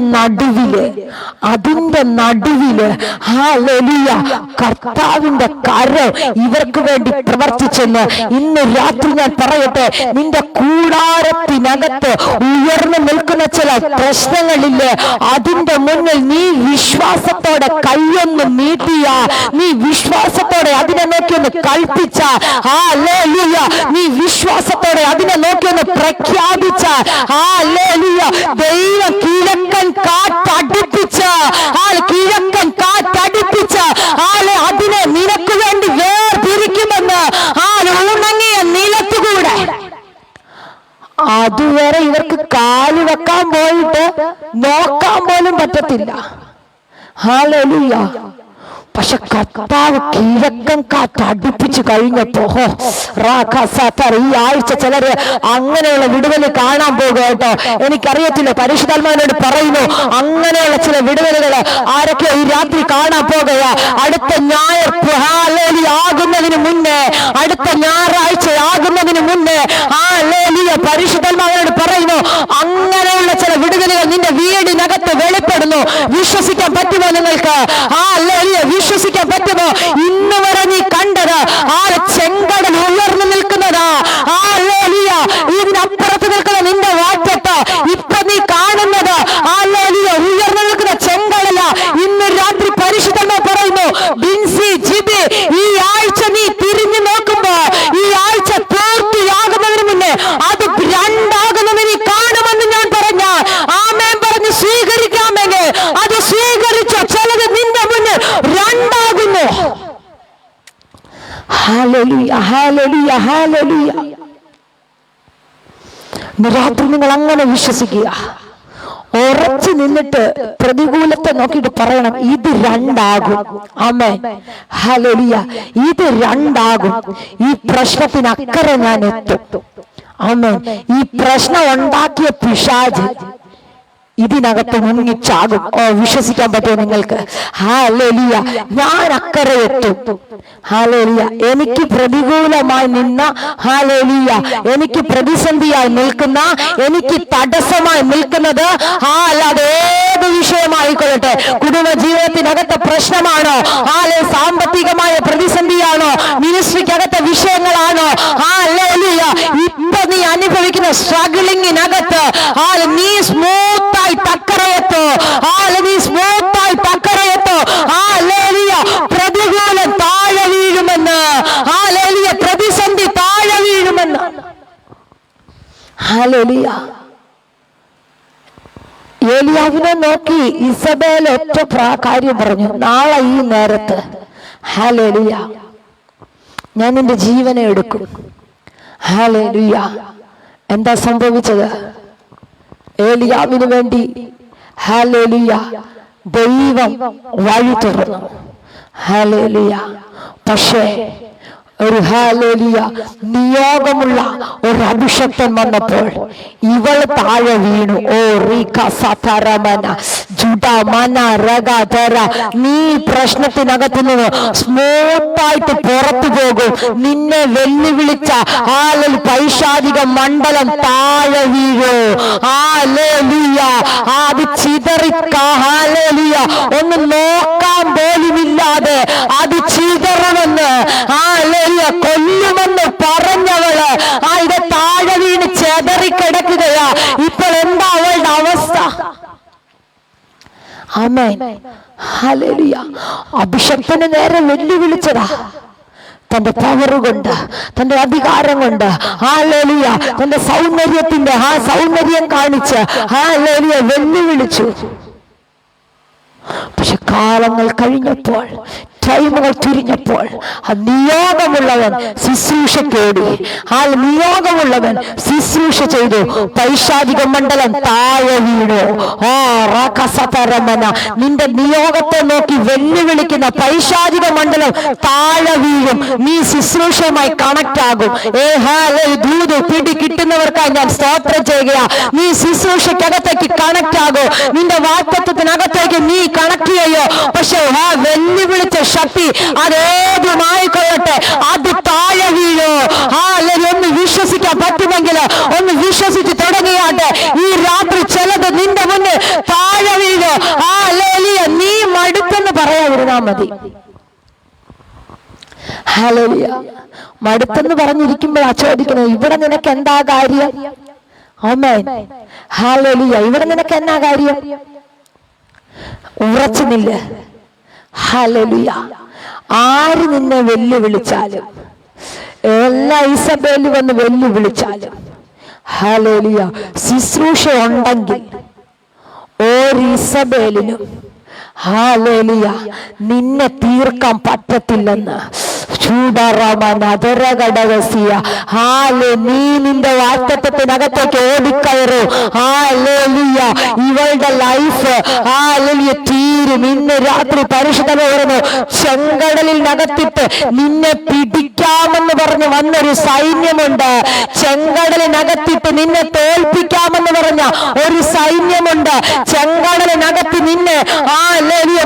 നടുവില് ഹല്ലേലൂയ കർത്താവിന്റെ കരം ഇവർക്ക് വേണ്ടി പ്രവർത്തിച്ചെന്ന് ഇന്ന് രാത്രി ഞാൻ പറയട്ടെ. നിന്റെ കൂടാരത്തിനകത്ത് ഉയർന്നു നിൽക്കുന്ന ചില പ്രശ്നങ്ങളില്ലേ, അതിന്റെ മുന്നിൽ നീ വിശ്വാസത്തോടെ കൈയൊന്ന് നീട്ടിയ, നീ വിശ്വാസത്തോടെ അതിനെ നോക്കി ഒന്ന് കൽപ്പിച്ച, ഹല്ലേലൂയ, നീ വിശ്വാസത്തോടെ അതിനെ നോക്കി ഒന്ന് പ്രഖ്യാപിച്ച, ഹല്ലേലൂയ, ദൈവം കിഴക്കൻ കാറ്റടിപ്പിച്ച അതിനെ നിനക്ക് വേണ്ടി വേർതിരിക്കുമെന്ന് ഉണങ്ങിയ നിലത്തുകൂടെ. അതുവരെ ഇവർക്ക് കാല് വെക്കാൻ പോയിട്ട് നോക്കാൻ പോലും പറ്റത്തില്ല. ഹല്ലേലൂയ. പക്ഷെ കർത്താവ് കിഴക്കൻ കാറ്റ് അടുപ്പിച്ചു കഴിഞ്ഞപ്പോ ഈ ആഴ്ച ചിലര് അങ്ങനെയുള്ള വിടുതൽ കാണാൻ പോകുക കേട്ടോ. എനിക്കറിയത്തില്ല, പരിശുദ്ധാത്മാവിനോട് പറയുന്നു, അങ്ങനെയുള്ള ചില വിടുതലുകൾ ആരൊക്കെ ഈ രാത്രി കാണാൻ പോകുക. അടുത്ത ഞായർ ആകുന്നതിന് മുന്നേ, അടുത്ത ഞായറാഴ്ച ആകുന്നതിന് മുന്നേ പരിശുദ്ധാത്മാവിനോട് പറയുന്നു, അങ്ങനെയുള്ള ചില വിടുതലുകൾ നിന്റെ വീടിനകത്ത് വെളിപ്പെടുന്നു. വിശ്വസിക്കാൻ പറ്റുമോ നിങ്ങൾക്ക്? വിശ്വസിക്കാൻ പറ്റുമോ? ഇന്ന് വരെ നീ കണ്ടത് ചെങ്കടൽ ഉയർന്നു നിൽക്കുന്നതാ. ഇതിനപ്പുറത്ത് നിൽക്കുന്ന നിന്റെ വാറ്റത്ത് ഇപ്പൊ നീ കാണുന്നത് ഉയർന്നു നിൽക്കുന്ന ചെങ്കടല. ഇന്ന് രാത്രി പരിശുദ്ധമേ പറയുന്നു, ബിൻസി, ജിബി, ഈ ആഴ്ച നീ തിരിഞ്ഞു നോക്കുമ്പോ, ഈ ആഴ്ച പൂർത്തിയാകുന്നതിന് മുന്നേ അത് രണ്ടാകുന്നത് നീ കാണുമെന്ന് ഞാൻ പറഞ്ഞ ആമേൻ പറഞ്ഞ് സ്വീകരിക്കാമെങ്കിൽ അത് സ്വീകരിച്ച ചിലത് നിന്റെ മുന്നിൽ രണ്ടാകുന്നു. Hallelujah, hallelujah, hallelujah. രാത്രി നിങ്ങൾ അങ്ങനെ വിശ്വസിക്കുക. ഉറച്ചു നിന്നിട്ട് പ്രതികൂലത്തെ നോക്കിയിട്ട് പറയണം, ഇത് രണ്ടാകും. ആമേൻ, ഹല്ലേലൂയ. ഇത് രണ്ടാകും. ഈ പ്രശ്നത്തിന് അക്കരെ ഞാൻ എത്തും. ആമേൻ. ഈ പ്രശ്നം ഉണ്ടാക്കിയ പിശാച് ഇതിനകത്ത് മുങ്ങിച്ചാകും. വിശ്വസിക്കാൻ പറ്റുമോ നിങ്ങൾക്ക്? ഹല്ലേലൂയ. ഞാൻ അക്കരെ എത്തും. ഹല്ലേലൂയ. എനിക്ക് പ്രതികൂലമായി നിന്ന, ഹല്ലേലൂയ, എനിക്ക് പ്രതിസന്ധിയായി നിൽക്കുന്ന, എനിക്ക് തടസ്സമായി നിൽക്കുന്നത് അല്ലാതെ ഏത് വിഷയമായിക്കൊള്ളട്ടെ, കുടുംബ ജീവിതത്തിനകത്തെ പ്രശ്നമാണോ, സാമ്പത്തികമായ പ്രതിസന്ധിയാണോ, മിനിസ്ട്രിക്കകത്തെ വിഷയങ്ങളാണോ, ഹല്ലേലൂയ, ഇപ്പൊ നീ അനുഭവിക്കുന്ന സ്ട്രഗിളിങ്ങിനകത്ത് നീ സ്മൂത്തായി തക്കറയത്തോ, നീ സ്മൂത്തായി തക്കറയത്തോ. ഹല്ലേലൂയ. പ്രതികൂലം താഴെ വീഴുമെന്ന്, ഹല്ലേലൂയ, പ്രതിസന്ധി താഴെ വീഴുമെന്ന്. ഹല്ലേലൂയ. ഏലിയാവിനെ നോക്കി ഇസബേൽ ഒറ്റ കാര്യം പറഞ്ഞു, നാളെ ഈ നേരത്ത് ഹല്ലേലൂയ. ഞാൻ നിന്റെ ജീവനെ എടുക്കും. ഹല്ലേലൂയ. എന്താ സംഭവിച്ചത്? ഏലിയാവിന് വേണ്ടി ഹല്ലേലൂയ ദൈവം വഴി തുറന്നു. ഹല്ലേലൂയ. പക്ഷേ ഒരു ഹല്ലേലൂയ നിയോഗമുള്ള ഒരു അഭിഷക്തൻ വന്നപ്പോൾ ഇവൾ താഴെ വീണു. ഓ റീക സതരമന ജുഡമന രഗധര. നീ പ്രശ്നത്തിനകത്ത് നിന്ന് സ്മൂത്തായിട്ട് പുറത്തു പോകും. നിന്നെ വെല്ലുവിളിച്ച പൈശാചിക മണ്ഡലം താഴെ വീഴൂ. ഹല്ലേലൂയ. അത് ചിതറിക്ക. ഹല്ലേലൂയ. ഒന്ന് നോക്കാൻ പോലുമില്ലാതെ അത് ചിതറുമെന്ന് കൊല്ലുമെന്ന് പറഞ്ഞവള് ഇത് താഴെ വീണ് ചെതറിക്കിടക്കുകയാ. ഇപ്പോൾ എന്താ അവളുടെ അവസ്ഥ? ആമേൻ. ഹല്ലേലൂയ. അഭിഷക്തന് നേരെ വെല്ലുവിളിച്ചതാ. തന്റെ പവർ കൊണ്ട്, തന്റെ അധികാരം കൊണ്ട്, ഹല്ലേലൂയ, തന്റെ സൗന്ദര്യത്തിന്റെ സൗന്ദര്യം കാണിച്ച് ഹല്ലേലൂയ വെല്ലുവിളിച്ചു. പക്ഷെ കാലങ്ങൾ കഴിഞ്ഞപ്പോൾ, ടൈമുകൾ തിരിഞ്ഞപ്പോൾ നിയോഗമുള്ളവൻ ശുശ്രൂഷക്കേടി. നിയോഗമുള്ളവൻ ശുശ്രൂഷ ചെയ്തു. പൈശാചിക മണ്ഡലം താഴെ വീണു. നിന്റെ നിയോഗത്തെ നോക്കി വെല്ലുവിളിക്കുന്ന പൈശാചിക മണ്ഡലം താഴെ വീഴും. നീ ശുശ്രൂഷയുമായി കണക്ട് ആകും. ദൂത് പിടി കിട്ടുന്നവർക്കായി ഞാൻ സ്തോത്രം ചെയ്യുക. നീ ശുശ്രൂഷയ്ക്കകത്തേക്ക് കണക്ട് ആകും. നിന്റെ വാഗ്ദത്തത്തിനകത്തേക്ക് നീ കണക്ട് ചെയ്യോ. പക്ഷെ വെല്ലുവിളിച്ച ശക്തി അതേതുമായിക്കൊള്ളട്ടെ, അത് താഴെ വീഴോ. ഒന്ന് വിശ്വസിക്കാൻ പറ്റുമെങ്കിൽ ഒന്ന് വിശ്വസിച്ച് തുടങ്ങിയാട്ടെ. ഈ രാത്രി ചിലത് നിന്റെ മുന്നിൽ താഴെ വീഴോ. നീ മടുത്തെന്ന് പറയാതിരുന്നാ മതി. ഹല്ലേലൂയ. മടുത്തെന്ന് പറഞ്ഞിരിക്കുമ്പോഴാ ചോദിക്കുന്നത്, ഇവിടെ നിനക്ക് എന്താ കാര്യം? ആമേൻ. ഹല്ലേലൂയ. ഇവിടെ നിനക്ക് എന്നാ കാര്യം? ഉറച്ചു നില്ല. ഹല്ലേലൂയ. ആര് നിന്നെ വെല്ലുവിളിച്ചാലും, എല്ലാ ഇസബേൽ വന്ന് വെല്ലുവിളിച്ചാലും, ഹല്ലേലൂയ, ശുശ്രൂഷ ഉണ്ടെങ്കിൽ ഒരു ഇസബേലിനും ഹല്ലേലൂയ നിന്നെ തീർക്കാൻ പറ്റത്തില്ലെന്ന് നീ നിന്റെ വാഗ്ദത്തത്തിനകത്തേക്ക് ഓടിക്കയറൂ. ഇവളുടെ ലൈഫ് തീരും. ഇന്ന് രാത്രി പരിശുദ്ധത പറഞ്ഞു, ചെങ്കടലിനകത്തിട്ട് നിന്നെ പിടിക്കാമെന്ന് പറഞ്ഞു വന്നൊരു സൈന്യമുണ്ട്. ചെങ്കടലിനകത്തിട്ട് നിന്നെ തോൽപ്പിക്കാമെന്ന് പറഞ്ഞ ഒരു സൈന്യമുണ്ട്. ചെങ്കടലിനകത്ത് നിന്നെ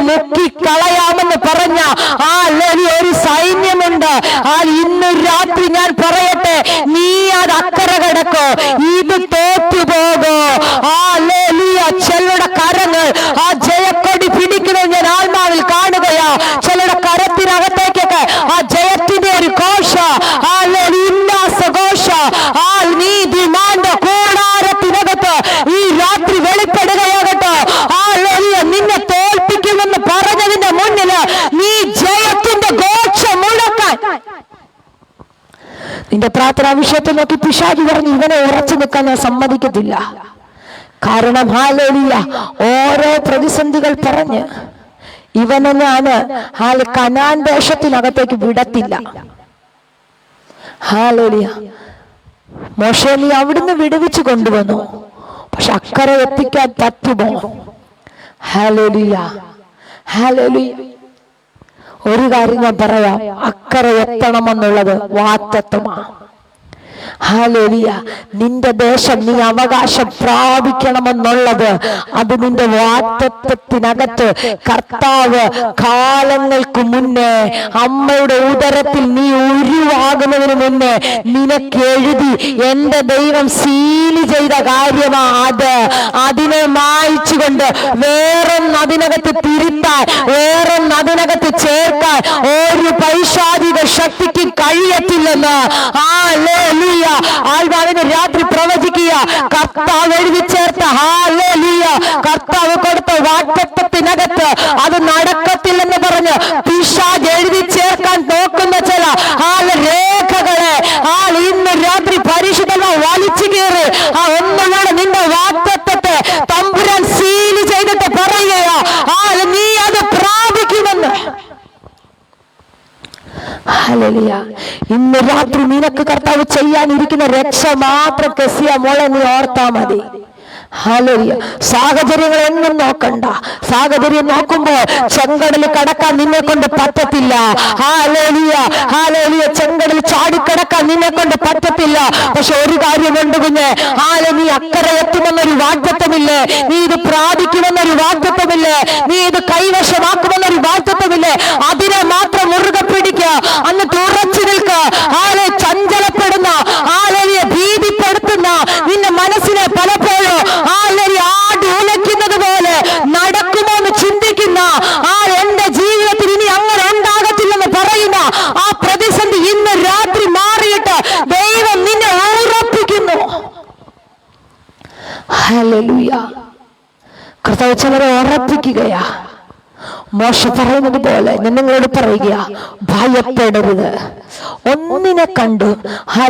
മുക്കിക്കളയാമെന്ന് പറഞ്ഞ ഒരു സൈന്യമുണ്ട്. ഇന്ന് രാത്രി ഞാൻ പറയട്ടെ, നീ അത് അക്കരെ കിടക്കോ, ഇത് തോറ്റുപോകോ. ചിലരുടെ കരങ്ങൾ ജയക്കൊടി പിടിക്കുന്നത് ഞാൻ ആത്മാവിൽ കാണുകയാ. ചിലരുടെ കരത്തിനകത്തേക്കൊക്കെ ജയത്തിന്റെ ഒരു ഘോഷ, ഉല്ലാസ ഘോഷ, നീതിമാന്റെ കൂടാരത്തിനകത്ത് ഈ രാത്രി വെളിപ്പെടുകയാകട്ടോ. നിന്നെ തോൽപ്പിക്കുമെന്ന് പറഞ്ഞതിന്റെ മുന്നില് നീ ജയത്തിന്റെ ഘോഷ മുഴക്കാൻ. നിന്റെ പ്രാർത്ഥനാ വിഷയത്തെ നോക്കി പിശാചി പറഞ്ഞു, ഇവനെ ഉറച്ചു നിൽക്കാൻ ഞാൻ സമ്മതിക്കത്തില്ല. കാരണം ഹല്ലേലൂയ ഓരോ പ്രതിസന്ധികൾ പറഞ്ഞ് ഇവനെ ഞാൻ കനാൻ ദേശത്തിനകത്തേക്ക് വിടത്തില്ല. ഹല്ലേലൂയ. മോശെ നീ അവിടുന്ന് വിടുവിച്ചു കൊണ്ടുവന്നു, പക്ഷെ അക്കരെ എത്തിക്കാൻ പറ്റുമോ? ഹല്ലേലൂയ. ഹല്ലേലൂയ. ഒരു കാര്യം ഞാൻ പറയാം, അക്കരെ എത്തണമെന്നുള്ളത് വാഗ്ദത്തമാണ്. ഹല്ലേലൂയ. നിന്റെ ദേശം നീ അവകാശം പ്രാപിക്കണമെന്നുള്ളത് അത് നിന്റെ വാഗ്ദത്തത്തിനകത്ത് കർത്താവ് കാലങ്ങൾക്ക് മുന്നേ അമ്മയുടെ ഉദരത്തിൽ നീ ഉരുവാകുന്നതിന് മുന്നേ നിനക്ക് എഴുതി എന്റെ ദൈവം സീല് ചെയ്ത കാര്യമാ അത്. അതിനെ മായ്ച്ചുകൊണ്ട് വേറൊന്ന് അതിനകത്ത് തിരുത്താൻ, വേറൊന്ന് അതിനകത്ത് ചേർക്കാൻ ഒരു പൈശാചിക ശക്തിക്ക് കഴിയത്തില്ലെന്ന് ആൾവാവിന് രാത്രി പ്രവചിക്കുക. കർത്താവ് എഴുതി ചേർത്ത കർത്താവ് കൊടുത്ത വാഗ്ദത്തത്തിനകത്ത് അത് നടക്കത്തില്ലെന്ന് പറഞ്ഞ് പിശാച് എഴുതി ചേർക്കാൻ നോക്കുന്ന ചില രേഖകളെ ഇന്ന് രാത്രി പരിശുദ്ധത വലിച്ചു കയറി ഒന്നുകൂടെ നിന്റെ വാഗ്ദത്തത്തെ തമ്പുരാൻ സീല് ചെയ്തിട്ട് പറയുകയാ നീ അത് പ്രാപിക്കുമെന്ന്. ഹല്ലേലൂയ. ഇന്ന് രാത്രി നിനക്ക് കർത്താവ് ചെയ്യാനിരിക്കുന്ന രക്ഷ മാത്രം കെസിയ മോളെ നീ ഓർത്താ മതി. ഹല്ലേലൂയ. സാഹചര്യങ്ങൾ എന്നും നോക്കണ്ട. സാഹചര്യം നോക്കുമ്പോൾ ചെങ്കടൽ കടക്കാൻ നിന്നെ കൊണ്ട് പറ്റത്തില്ല. Hallelujah, hallelujah. ചെങ്കടൽ ചാടിക്കടക്കാൻ നിന്നെ കൊണ്ട് പറ്റത്തില്ല. പക്ഷെ ഒരു കാര്യമുണ്ട് കുഞ്ഞെ, നീ അക്കരെ എത്തുമെന്നൊരു വാഗ്ദത്തമില്ലേ? നീ ഇത് പ്രാപിക്കുമെന്നൊരു വാഗ്ദത്തമില്ലേ? നീ ഇത് കൈവശമാക്കുമെന്നൊരു വാഗ്ദത്തമില്ലേ? അതിനെ മാത്രം മുറുകെ പിടിക്കുക. അന്ന് തുറച്ചു നിൽക്കുക. ചഞ്ചലപ്പെടുന്ന, ഭീതിപ്പെടുത്തുന്ന നിന്റെ മനസ്സിനെ പലപ്പോഴും ആടി ഉലയ്ക്കുന്നത് പോലെ നടക്കുമോ എന്ന് ചിന്തിക്കുന്ന, എന്റെ ജീവിതത്തിൽ ഇനി അങ്ങനെ ഉണ്ടാകത്തില്ലെന്ന് പറയുന്ന ആ പ്രതിസന്ധി ഇന്ന് രാത്രി മാറിയിട്ട് ദൈവം നിന്നെ ഉറപ്പിക്കുന്നു. ഹല്ലേലൂയ. കർത്താവ് ചിലരെ ഉറപ്പിക്കുകയാ. മോശ പറയുന്നത് പോലെ ഞാൻ നിങ്ങളോട് പറയുക, ഭയപ്പെടരുത്. ഒന്നിനെ കണ്ടു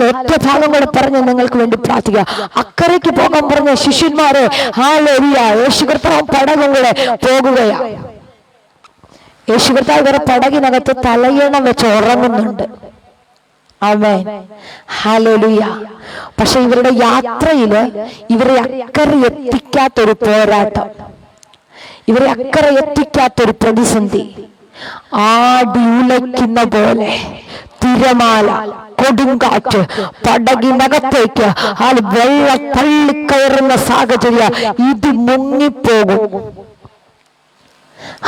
ഒറ്റ ഭാഗം കൂടെ പറഞ്ഞ് നിങ്ങൾക്ക് വേണ്ടി പ്രാർത്ഥിക്കുക. അക്കരയ്ക്ക് പോകാൻ പറഞ്ഞ ശിഷ്യന്മാരെ ഹല്ലേലൂയ, യേശു കർത്താവ് പടകും കൂടെ പോകുകയാ. യേശു കർത്താവ് ഇവരെ പടകിനകത്ത് തലയണം വെച്ച് ഉറങ്ങുന്നുണ്ട്. ആമേൻ, ഹല്ലേലൂയ. പക്ഷെ ഇവരുടെ യാത്രയില് ഇവരെ അക്കരെ എത്തിക്കാത്തൊരു പോരാട്ടം, ഇവരെ അക്കരെ എത്തിക്കാത്തൊരു പ്രതിസന്ധി, ആടി ഉലയ്ക്കുന്ന പോലെ തിരമാല, കൊടുങ്കാറ്റ്, പടകിനകത്തേക്ക് വെള്ളം തള്ളിക്കയറുന്ന സാഹചര്യം, ഇത് മുങ്ങിപ്പോകും.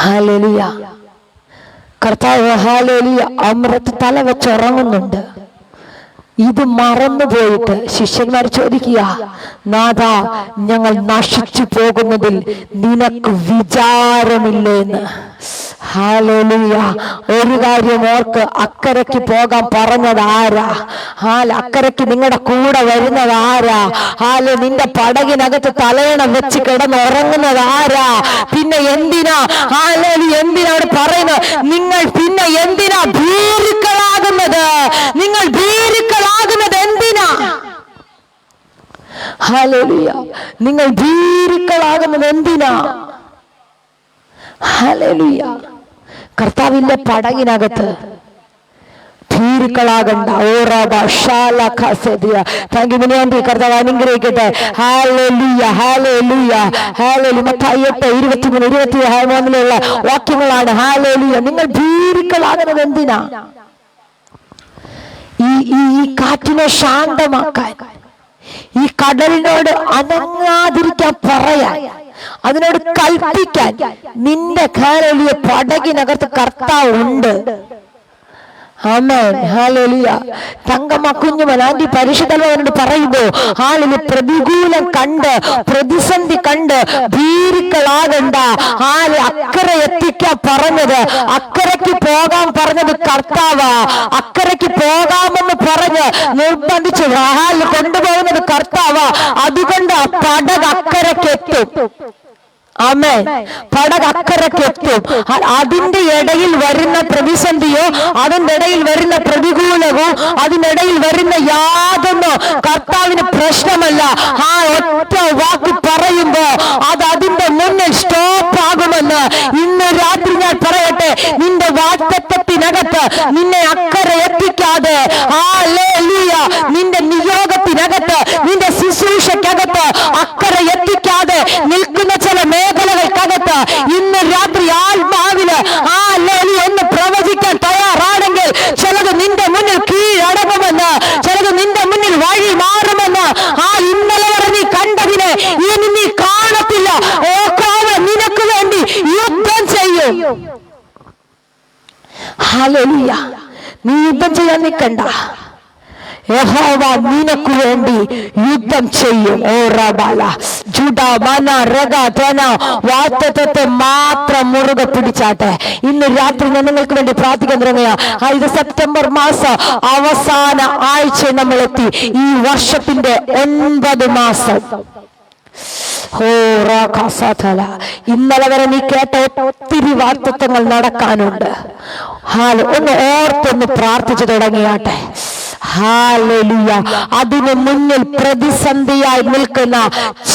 ഹല്ലേലൂയ. കർത്താവ് ഹല്ലേലൂയ അമൃത് തല വെച്ചുറങ്ങുന്നുണ്ട്. ഇത് മറന്നുപോയിട്ട് ശിഷ്യന്മാർ ചോദിക്കുക, നാഥാ, ഞങ്ങൾ നശിച്ചു പോകുന്നതിൽ നിനക്ക് വിചാരമില്ലേന്ന്. ഹല്ലേലൂയ. ഒരു കാര്യം ഓർക്ക്, അക്കരയ്ക്ക് പോകാൻ പറഞ്ഞത് ആരാ? അക്കരയ്ക്ക് നിങ്ങളുടെ കൂടെ വരുന്നത് ആരാ? നിന്റെ പടകിനകത്ത് തലയണം വെച്ച് കിടന്നുറങ്ങുന്നത് ആരാ? പിന്നെ എന്തിനാ എന്തിനാണ് പറയുന്നത്? നിങ്ങൾ പിന്നെ എന്തിനാ ഭീരുക്കളാകുന്നത്? നിങ്ങൾ ഭീരുക്കളാകുന്നത് എന്തിനാ? ഹല്ലേലൂയ. നിങ്ങൾ ഭീരുക്കളാകുന്നത് എന്തിനാ? ഹല്ലേലൂയ. കർത്താവിന്റെ പടകിനകത്ത് ഭീരുക്കളാകണ്ട. കർത്താവ് അനുഗ്രഹിക്കട്ടെ. Hallelujah, hallelujah, hallelujah. മത്തായി 8:23-23 വാക്യങ്ങളാണ്. ഹല്ലേലൂയ. നിങ്ങൾ ഭീരുക്കളാകുന്നത് എന്തിനാ? ഈ കാറ്റിനെ ശാന്തമാക്കാൻ, ഈ കടലിനോട് അനങ്ങാതിരിക്കാൻ പറയാൻ, അതിനോട് കൽപ്പിക്കാൻ നിന്റെ ഹല്ലേലൂയ പടകിനകത്ത് കർത്താവ് ഉണ്ട്. ആമേൻ, ഹല്ലേലൂയ. തങ്കമ്മ കുഞ്ഞുമൻ ആന്റി പരിശുദ്ധനോട് പറയുമ്പോ പ്രതികൂലം കണ്ട്, പ്രതിസന്ധി കണ്ട് ഭീരുക്കളാകണ്ട. അക്കരെ എത്തിക്കാൻ പറഞ്ഞത്, അക്കരയ്ക്ക് പോകാൻ പറഞ്ഞത് കർത്താവാ. അക്കരയ്ക്ക് പോകാമെന്ന് പറഞ്ഞ് നിർബന്ധിച്ച് കൊണ്ടുപോകുന്നത് കർത്താവാ. അതുകൊണ്ട് പടക് അക്കരയ്ക്ക് എത്തും. ആമേൻ. പടക് അക്കരയ്ക്ക് എത്തും. അതിന്റെ ഇടയിൽ വരുന്ന പ്രതിസന്ധിയോ, അതിന്റെ ഇടയിൽ വരുന്ന പ്രതികൂലവും, അതിനിടയിൽ വരുന്ന യാതൊന്നും കർത്താവിന് പ്രശ്നമല്ല. ഒറ്റ വാക്ക് പറയുമ്പോ അത് അതിന്റെ മുന്നിൽ സ്റ്റോപ്പ് ആകുമെന്ന് ഇന്ന് രാത്രി ഞാൻ പറയട്ടെ. നിന്റെ വാഗ്ദത്തത്തിനകത്ത് നിന്നെ അക്കരെ എത്തിക്കാതെ, ഹല്ലേലൂയ, നിന്റെ നിയോഗത്തിനകത്ത്, നിന്റെ ശുശ്രൂഷയ്ക്കകത്ത് അക്കരെ എത്തിക്കാതെ നിൽക്കുന്ന ചില മേഖലകൾക്കകത്ത് ഇന്ന് രാത്രി ആത്മാവില് ഒന്ന് പ്രവചിക്കാൻ തയ്യാറാണെങ്കിൽ ചിലത് നിന്റെ മുന്നിൽ കീഴടങ്ങുമെന്ന്, ചിലത് നിന്റെ മുന്നിൽ വഴി മാറുമെന്ന്. ഇന്നലെ വരെ നീ കണ്ടതിനെ ഇനി നീ കാണത്തില്ല. നിനക്ക് വേണ്ടി യുദ്ധം ചെയ്യും. ഹല്ലേലൂയ. നീ യുദ്ധം ചെയ്യാൻ നിൽക്കണ്ട. യഹോവ നിനക്ക് വേണ്ടി യുദ്ധം ചെയ്യും. വാഗ്ദത്തത്തെ മാത്രം മുറുകെ പിടിച്ചാട്ടെ. ഇന്ന് രാത്രി ഞാൻ നിങ്ങൾക്ക് വേണ്ടി പ്രാർത്ഥിക്കാൻ തുടങ്ങിയ ഇത് സെപ്റ്റംബർ മാസം അവസാന ആഴ്ച നമ്മൾ എത്തി. ഈ വർഷത്തിന്റെ 9 മാസം. ഇന്നലെ വരെ നീ കേട്ട ഒത്തിരി വാഗ്ദത്തങ്ങൾ നടക്കാനുണ്ട്. ഒന്ന് ഓർത്തൊന്ന് പ്രാർത്ഥിച്ചു തുടങ്ങിയാട്ടെ. ഹല്ലേലൂയ. അതിനു മുന്നിൽ പ്രതിസന്ധിയായി നിൽക്കുന്ന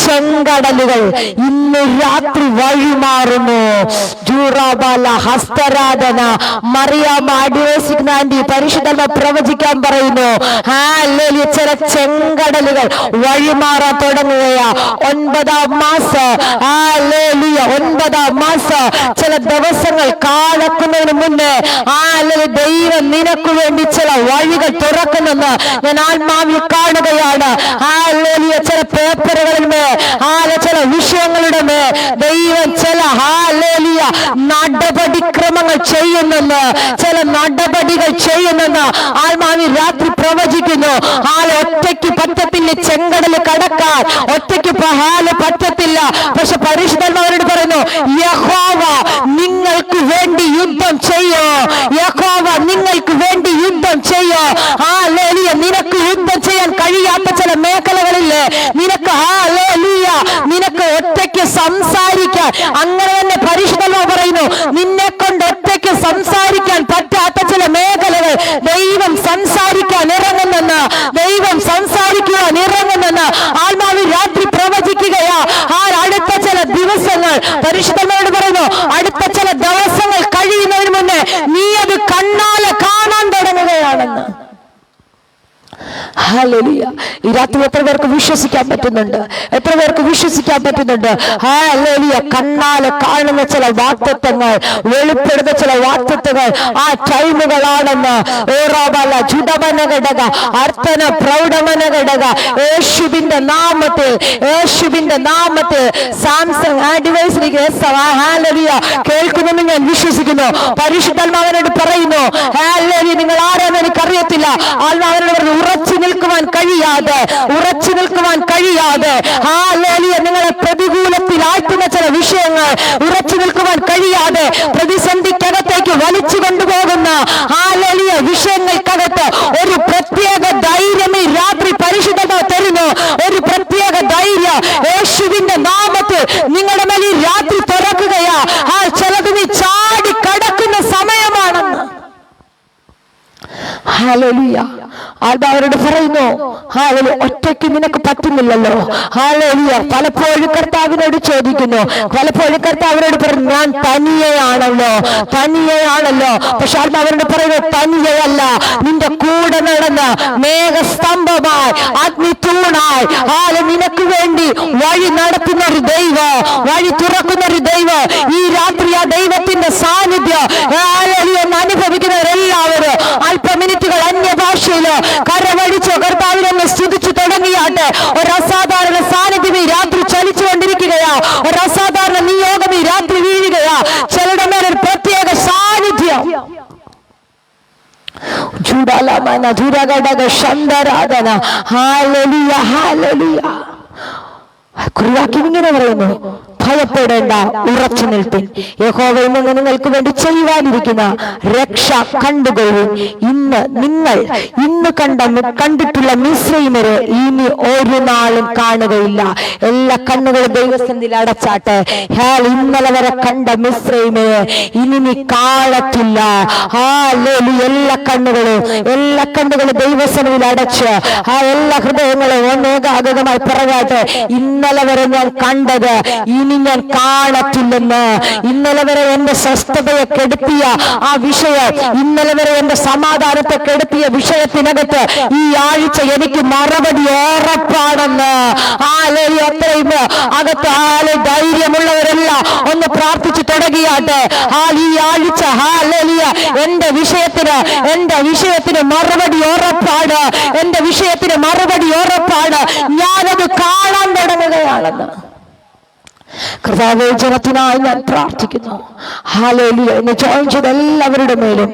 ചെങ്കടലുകൾ ഇന്ന് രാത്രി വഴിമാറുന്നു. ജൂറാബാല ഹസ്തരാധന മറിയാമ്മ അഡ്വൈസിക്കുന്ന ആന്റി പരിശുദ്ധ പ്രവചിക്കാൻ പറയുന്നു. ഹല്ലേലൂയ. ചില ചെങ്കടലുകൾ വഴിമാറാൻ തുടങ്ങുകയാ. 9-ാം മാസം, ഹല്ലേലൂയ, 9-ാം മാസം ചില ദിവസങ്ങൾ കാലക്കുന്നതിന് മുന്നേ ദൈവം നിനക്ക് വേണ്ടി ചില വഴികൾ തുറക്കുന്നെന്ന് ഞാൻ ആത്മാവിൽ കാണുകയാണ്. ഹല്ലേലൂയ. ചില പേപ്പറുകളിൽ ചില വിഷയങ്ങളുടെ ദൈവം ചില ഹല്ലേലൂയ നടപടിക്രമങ്ങൾ ചെയ്യുന്നെന്ന്, ചില നടപടികൾ ചെയ്യുന്നെന്ന് ആത്മാവിൽ രാത്രി പ്രവചിക്കുന്നു. ഒറ്റയ്ക്ക് പറ്റത്തില്ല ചെങ്കടൽ കടക്കാൻ, ഒറ്റയ്ക്ക് പറ്റത്തില്ല. പക്ഷെ പരിശുദ്ധാത്മാവരോട് പറയുന്നു, യഹോവ നിങ്ങൾക്ക് വേണ്ടി യുദ്ധം ചെയ്യോ, യഹോവ നിങ്ങൾക്ക് വേണ്ടി യുദ്ധം ചെയ്യോ. ഹല്ലേലൂയ. നിനക്ക് യുദ്ധം ചെയ്യാൻ കഴിയാത്ത ചില മേഖലകളില്ലേ, നിനക്ക് ഒറ്റയ്ക്ക് സംസാരിക്കാൻ, അങ്ങനെ തന്നെ പരിശുദ്ധാത്മാവ് പറയുന്നു, നിന്നെ കൊണ്ട് ഒറ്റയ്ക്ക് സംസാരിക്കാൻ പറ്റാത്ത ചില മേഖലകൾ ദൈവം സംസാരിക്കാൻ ഇറങ്ങുന്നെന്ന്, ദൈവം സംസാരിക്കുവാൻ ഇറങ്ങുന്നെന്ന് ആത്മാവിൽ രാത്രി പ്രവചിക്കുകയാ. അടുത്ത ചില ദിവസങ്ങൾ പരിശുദ്ധനോട് പറയുന്നു, അടുത്ത ചില ദിവസങ്ങൾ കഴിയുന്നതിന് മുന്നേ നീ അത് കണ്ണാലെ കാണാൻ തുടങ്ങുകയാണെന്ന്. ഹല്ലേലൂയ. ഈ രാത്രി എത്ര പേർക്ക് വിശ്വസിക്കാൻ പറ്റുന്നുണ്ട്? എത്ര പേർക്ക് വിശ്വസിക്കാൻ പറ്റുന്നുണ്ട്? ഹല്ലേലൂയ. കണ്ണാലെ കാണുന്ന ചില വാഗ്ദത്തങ്ങൾ, വെളിപ്പെടുന്ന ചില വാഗ്ദത്തങ്ങൾ ആ ടൈമുകളാണെന്ന്. അർത്ഥന പ്രൗഢമന ഘടക യേശുവിന്റെ നാമത്തിൽ, യേശുവിന്റെ നാമത്തിൽ സാംസങ് ആഡ്വൈസറിക്ക് കേൾക്കുമെന്ന് ഞാൻ വിശ്വസിക്കുന്നു. പരിശുദ്ധാത്മാവനോട് പറയുന്നു, ഹല്ലേലൂയ, നിങ്ങൾ ആരാന്ന് എനിക്കറിയത്തില്ല. ആത്മാവനോട് പറഞ്ഞു, ഉറച്ചു നിൽക്കുവാൻ കഴിയാതെ, ഉറച്ചു നിൽക്കുവാൻ കഴിയാതെ, ഹല്ലേലൂയ, നിങ്ങളെ പ്രതികൂലത്തിലാഴ്ത്തുന്ന ചില വിഷയങ്ങൾ ഉറച്ചു നിൽക്കുവാൻ കഴിയാതെ പ്രതിസന്ധിക്കകത്തേക്ക് വലിച്ചു കൊണ്ടുപോകുന്ന ഹല്ലേലൂയ വിഷയങ്ങൾക്കകത്ത് ഒരു പ്രത്യേക ധൈര്യം ഈ രാത്രി പരിശുദ്ധത തരുന്നു. ഒരു പ്രത്യേക ധൈര്യം യേശുവിന്റെ നാമത്തിൽ നിങ്ങളുടെ മേൽ ഈ രാത്രി തുറക്കുകയാ. ചിലത് നീ ചാടി കടക്കുന്ന സമയമാണെന്ന്. ഹല്ലേലൂയ. ആത്മാവരോട് പറയുന്നു, ഹല്ലേലൂയ, ഒറ്റയ്ക്ക് നിനക്ക് പറ്റുന്നില്ലല്ലോ. ഹല്ലേലൂയ. പലപ്പോഴും കർത്താവിനോട് ചോദിക്കുന്നു, പലപ്പോഴും കർത്താവിനോട് പറയുന്നു, ഞാൻ തനിയെയാണല്ലോ, തനിയെയാണല്ലോ. പക്ഷെ ആത്മാവരോട് പറയുന്നു, തനിയെയല്ല, നിന്റെ കൂടെ നടന്ന് മേഘസ്തംഭമായി അഗ്നിത്തൂണായി നിനക്ക് വേണ്ടി വഴി നടത്തുന്ന ഒരു ദൈവം, വഴി തുറക്കുന്ന ഒരു ദൈവം. ഈ രാത്രി ആ ദൈവത്തിന്റെ സാന്നിധ്യം അനുഭവിക്കുന്നവരെല്ലാവരും അല്പമിനിറ്റുകൾ അന്യഭാഷയില് കരവടിച്ചോ കർത്താവിനെ സ്തുതിച്ചു തുടങ്ങിയാട്ടെ. ഒരു അസാധാരണ സാന്നിധ്യം ഈ രാത്രി ചലിച്ചുകൊണ്ടിരിക്കുകയാ. ഒരു അസാധാരണ നിയോഗം ഈ രാത്രി വീഴുകയാ. ചിലരുടെ മേലൊരു പ്രത്യേക സാന്നിധ്യം. ഇങ്ങനെ പറയുന്നു, ഭയപ്പെടേണ്ട, ഉറച്ചു നിൽപ്പിൻ. യഹോവയിൽ നിന്ന് നിങ്ങൾക്ക് വേണ്ടി ചെയ്യുവാനിരിക്കുന്ന രക്ഷ കണ്ടുകൊള്ളും. നിങ്ങൾ കണ്ടിട്ടുള്ള മിസ്രയീമരെ ഇനി ഒരു നാളും കാണുകയില്ല. എല്ലാ കണ്ണുകളും ദൈവസന്നിധിയിൽ അടച്ചാട്ടെ. ഇന്നലെ വരെ കണ്ട മിസ്രയീമരെ ഇനി നീ കാണത്തില്ല. എല്ലാ കണ്ണുകളും ദൈവസന്നിധിയിൽ അടച്ച് എല്ലാ ഹൃദയങ്ങളും ഒന്നേകാഗ്രമായി പറയാട്ടെ, ഇന്നലെ വരെ ഞാൻ കണ്ടത് ഇനി ഞാൻ കാണത്തില്ലെന്ന്. ഇന്നലെ വരെ എന്റെ സ്വസ്ഥതയെ കെടുത്തിയ ആ വിഷയം, ഇന്നലെ വരെ എന്റെ സമാധാനത്തെ കെടുത്തിയ വിഷയത്തിനകത്ത് ഈ ആഴ്ച എനിക്ക് മറുപടി ഉറപ്പാണെന്ന്. അത്രയും അകത്ത് ധൈര്യമുള്ളവരെല്ലാം ഒന്ന് പ്രാർത്ഥിച്ചു തുടങ്ങിയാട്ടെ. ഈ ആഴ്ച എന്റെ വിഷയത്തിന് മറുപടി ഉറപ്പാണ്, എന്റെ വിഷയത്തിന് മറുപടി ഉറപ്പാണ്. ഞാനത് കാണാൻ തുടങ്ങുകയാണെന്ന്. കർത്താവേ, ജനത്തിനായി ഞാൻ പ്രാർത്ഥിക്കുന്നു. ഹല്ലേലൂയ. എന്നെ ജോയിൻ ചെയ്ത എല്ലാവരുടെ മേലും